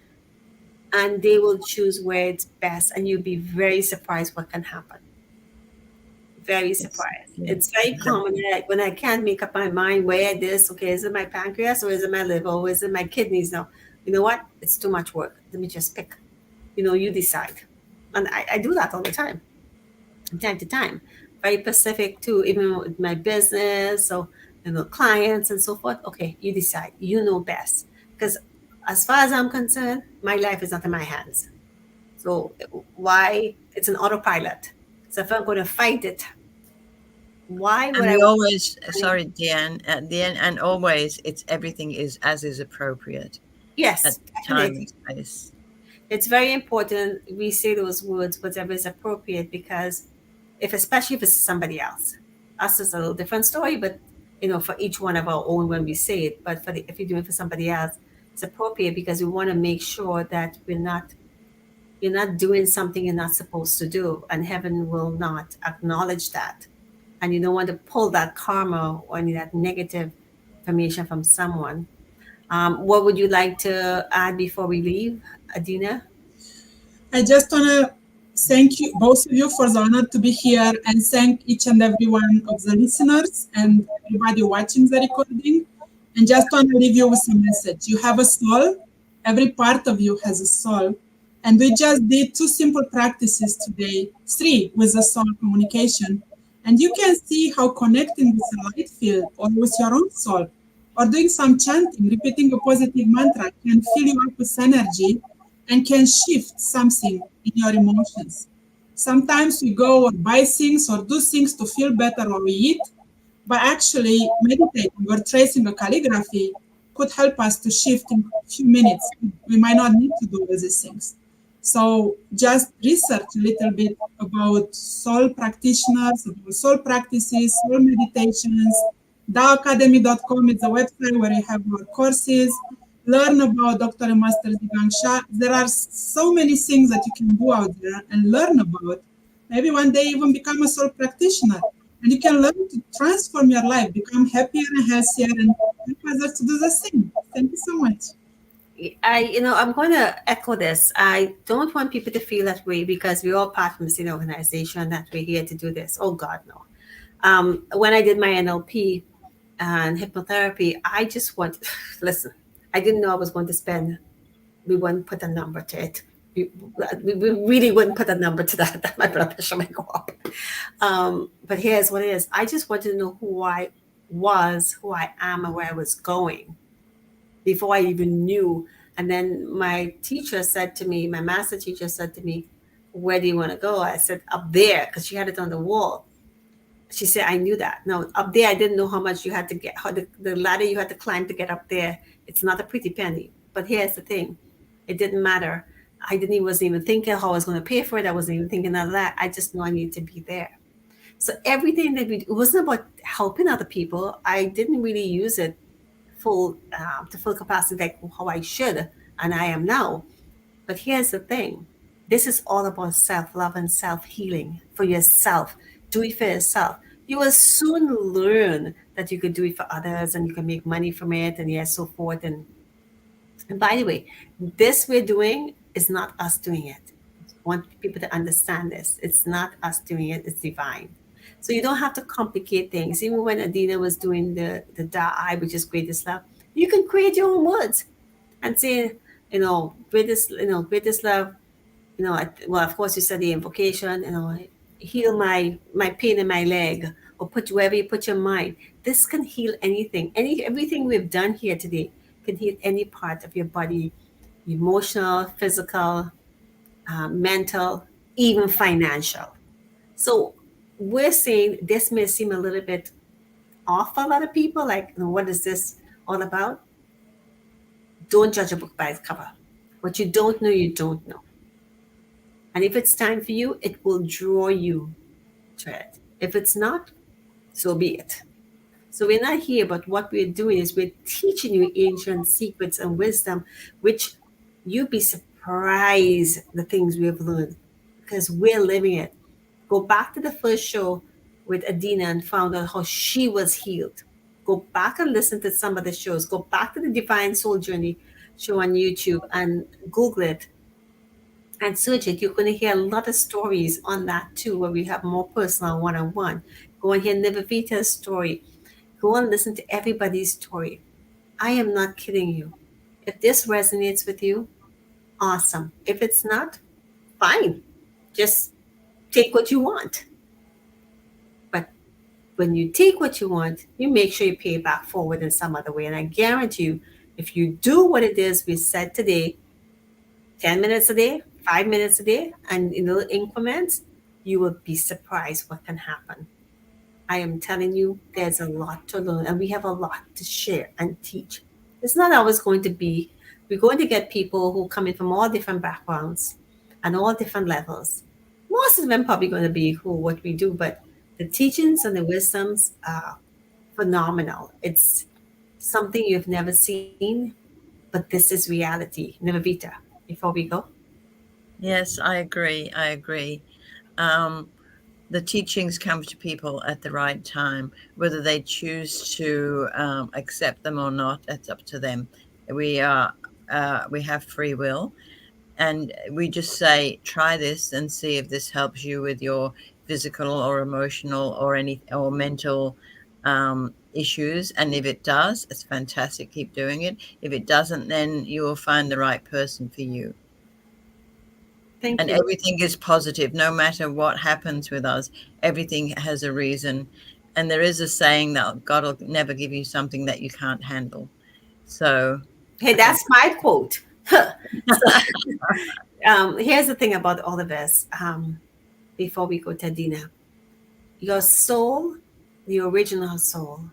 and they will choose where it's best, and you'll be very surprised what can happen. Very surprised. It's very common when I can't make up my mind where this, okay, is it my pancreas or is it my liver or is it my kidneys now? You know what? It's too much work. Let me just pick. You decide. And I do that all the time, from time to time. Very specific too, even with my business or clients and so forth. Okay, you decide. You know best. Because as far as I'm concerned, my life is not in my hands. So why? It's an autopilot. So if I'm going to fight it, why would I? Always, sorry, Dianne, at the end, and always, everything is as is appropriate. Yes, at time and space. It's very important we say those words, whatever is appropriate, because especially if it's somebody else, us is a little different story, but for each one of our own when we say it. But if you're doing it for somebody else, it's appropriate because we want to make sure that you're not doing something you're not supposed to do, and heaven will not acknowledge that. And you don't want to pull that karma or any that negative information from someone. What would you like to add before we leave, Adina? I just want to thank you, both of you, for the honor to be here, and thank each and every one of the listeners and everybody watching the recording. And just want to leave you with a message. You have a soul. Every part of you has a soul. And we just did 2 simple practices today, 3 with the soul communication. And you can see how connecting with the light field or with your own soul, or doing some chanting, repeating a positive mantra, can fill you up with energy and can shift something in your emotions. Sometimes we go or buy things or do things to feel better, or we eat, but actually meditating or tracing a calligraphy could help us to shift in a few minutes. We might not need to do all these things. So just research a little bit about soul practitioners, about soul practices, soul meditations. DaoAcademy.com is a website where you have our courses. Learn about Dr. and Master Zhigang Shah. There are so many things that you can do out there and learn about. Maybe one day even become a soul practitioner. And you can learn to transform your life, become happier and healthier, and help others to do the same. Thank you so much. I'm going to echo this. I don't want people to feel that way because we're all part of the same organization that we're here to do this. Oh God, no. When I did my NLP and hypnotherapy, I just listen, I didn't know I was going to spend, we wouldn't put a number to it. We really wouldn't put a number to that. My blood pressure might go up. But here's what it is. I just wanted to know who I was, who I am, and where I was going before I even knew. And then my teacher said to me, my master teacher said to me, where do you want to go? I said, up there, because she had it on the wall. She said, I knew that. No, up there, I didn't know how much you had to get, how the ladder you had to climb to get up there. It's not a pretty penny. But here's the thing. It didn't matter. Wasn't even thinking how I was going to pay for it. I wasn't even thinking of that. I just knew I needed to be there. So everything that we do, it wasn't about helping other people. I didn't really use it full to full capacity like how I should, and I am now. But here's the thing: this is all about self love and self healing for yourself. Do it for yourself. You will soon learn that you could do it for others, and you can make money from it, and yeah, so forth. And by the way, this we're doing is not us doing it. I want people to understand this. It's not us doing it, it's divine. So you don't have to complicate things. Even when Adina was doing the Da'ai, which is greatest love, you can create your own words and say, greatest love, well, of course, you said the invocation, heal my pain in my leg, or put wherever you put your mind. This can heal anything. Everything we've done here today can heal any part of your body, emotional, physical, mental, even financial. So we're saying this may seem a little bit off for a lot of people. Like, what is this all about? Don't judge a book by its cover. What you don't know, you don't know. And if it's time for you, it will draw you to it. If it's not, so be it. So we're not here, but what we're doing is we're teaching you ancient secrets and wisdom, which you'd be surprised the things we have learned because we're living it. Go back to the first show with Adina and found out how she was healed. Go back and listen to some of the shows. Go back to the Divine Soul Journey show on YouTube and Google it and search it. You're going to hear a lot of stories on that too, where we have more personal one-on-one. Go and hear Nivedita's story. Go and listen to everybody's story. I am not kidding you. If this resonates with you, awesome. If it's not, fine. Just take what you want. But when you take what you want, you make sure you pay it back forward in some other way. And I guarantee you, if you do what it is we said today, 10 minutes a day, 5 minutes a day, and in little increments, you will be surprised what can happen. I am telling you, there's a lot to learn, and we have a lot to share and teach. It's not always going to be, we're going to get people who come in from all different backgrounds and all different levels. Most of them probably going to be what we do, but the teachings and the wisdoms are phenomenal. It's something you've never seen, but this is reality. Nivedita, before we go. Yes, I agree. I agree. The teachings come to people at the right time. Whether they choose to accept them or not, that's up to them. We have free will, and we just say, try this and see if this helps you with your physical or emotional or mental issues. And if it does, it's fantastic. Keep doing it. If it doesn't, then you will find the right person for you. Thank and you. Everything is positive. No matter what happens with us, everything has a reason. And there is a saying that God will never give you something that you can't handle. So, hey, that's my quote. Here's the thing about all of this. Before we go to Adina, your soul, the original soul,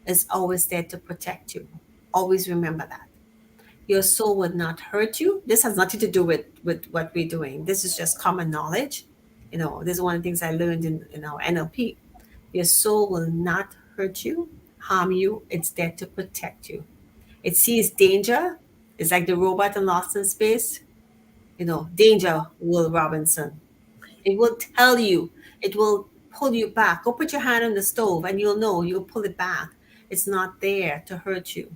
is always there to protect you. Always remember that. Your soul would not hurt you. This has nothing to do with what we're doing. This is just common knowledge. This is one of the things I learned in our NLP. Your soul will not hurt you, harm you. It's there to protect you. It sees danger. It's like the robot in Lost in Space. Danger, Will Robinson. It will tell you. It will pull you back. Go put your hand on the stove and you'll know. You'll pull it back. It's not there to hurt you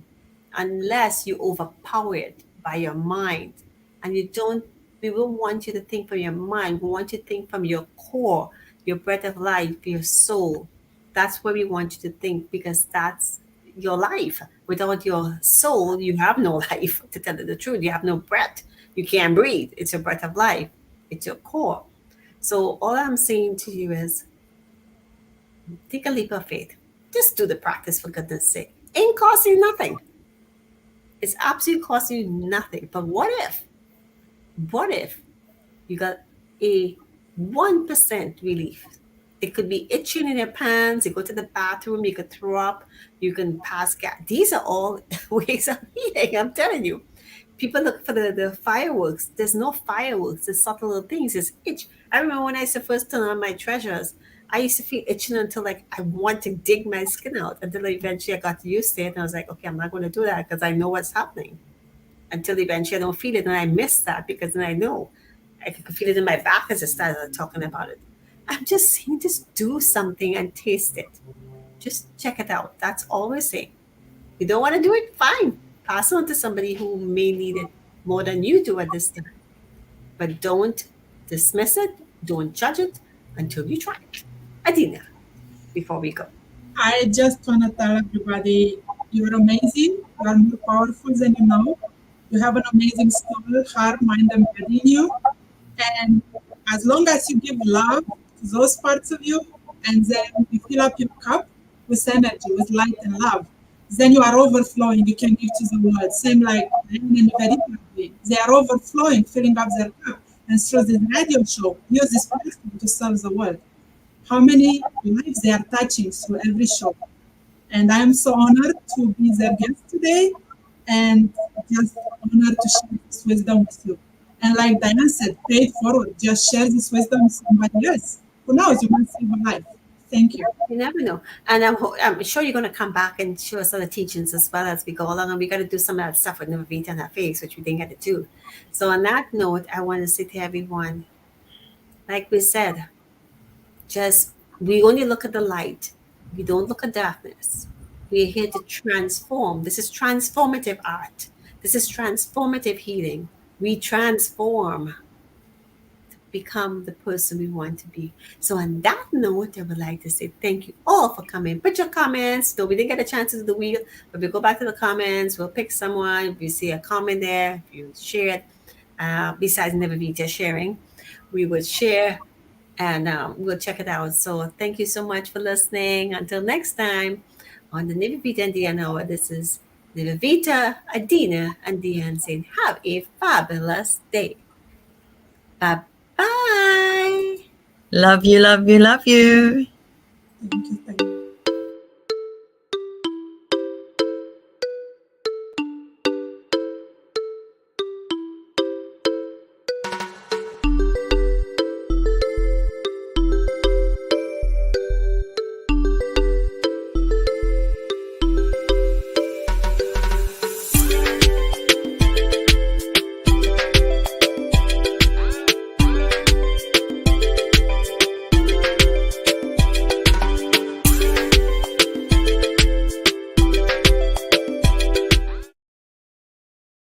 unless you overpower it by your mind. And we will want you to think from your mind. We want you to think from your core, your breath of life, your soul. That's where we want you to think, because that's your life. Without your soul, you have no life. To tell you the truth, you have no breath. You can't breathe. It's your breath of life. It's your core. So all I'm saying to you is take a leap of faith. Just do the practice, for goodness sake. Ain't costing you nothing. It's absolutely costing you nothing. But what if you got a 1% relief? It could be itching in your pants. You go to the bathroom, you could throw up, you can pass gas. These are all ways of healing, I'm telling you. People look for the fireworks. There's no fireworks. There's subtle little things. It's itch. I remember when I used to first turn on my treasures, I used to feel itching until like I want to dig my skin out, until eventually I got used to it and I was like, okay, I'm not going to do that because I know what's happening. Until eventually I don't feel it, and I miss that because then I know I could feel it in my back as I started talking about it. I'm just saying, just do something and taste it. Just check it out. That's all we're saying. You don't want to do it? Fine. Pass on to somebody who may need it more than you do at this time. But don't dismiss it. Don't judge it until you try it. Adina, before we go. I just want to tell everybody you're amazing. You are more powerful than you know. You have an amazing soul, heart, mind, and body in you. And as long as you give love to those parts of you, and then you fill up your cup with energy, with light and love, then you are overflowing. You can give to the world. Same like they are overflowing, filling up their cup. And through this radio show, use this platform to serve the world. How many lives they are touching through every show. And I am so honored to be their guest today and just honored to share this wisdom with you. And like Dianne said, pay it forward. Just share this wisdom with somebody else. Who knows, you might save a life. Thank you. You never know. And I'm sure you're going to come back and show us other teachings as well as we go along. And we got to do some of that stuff with Nivedita and her face, which we didn't get to do. So on that note, I want to say to everyone, like we said, just we only look at the light. We don't look at darkness. We're here to transform. This is transformative art. This is transformative healing. We transform to become the person we want to be. So on that note, I would like to say thank you all for coming. Put your comments. Though we didn't get a chance to do the wheel, but we go back to the comments. We'll pick someone. If you see a comment there, if you share it, besides Nivedita sharing, we would share and we'll check it out. So thank you so much for listening. Until next time on the Nivedita and Dianne Hour, this is Nivedita, Adina, and Dianne saying, have a fabulous day. Bye-bye. Love you, love you, love you. Thank you.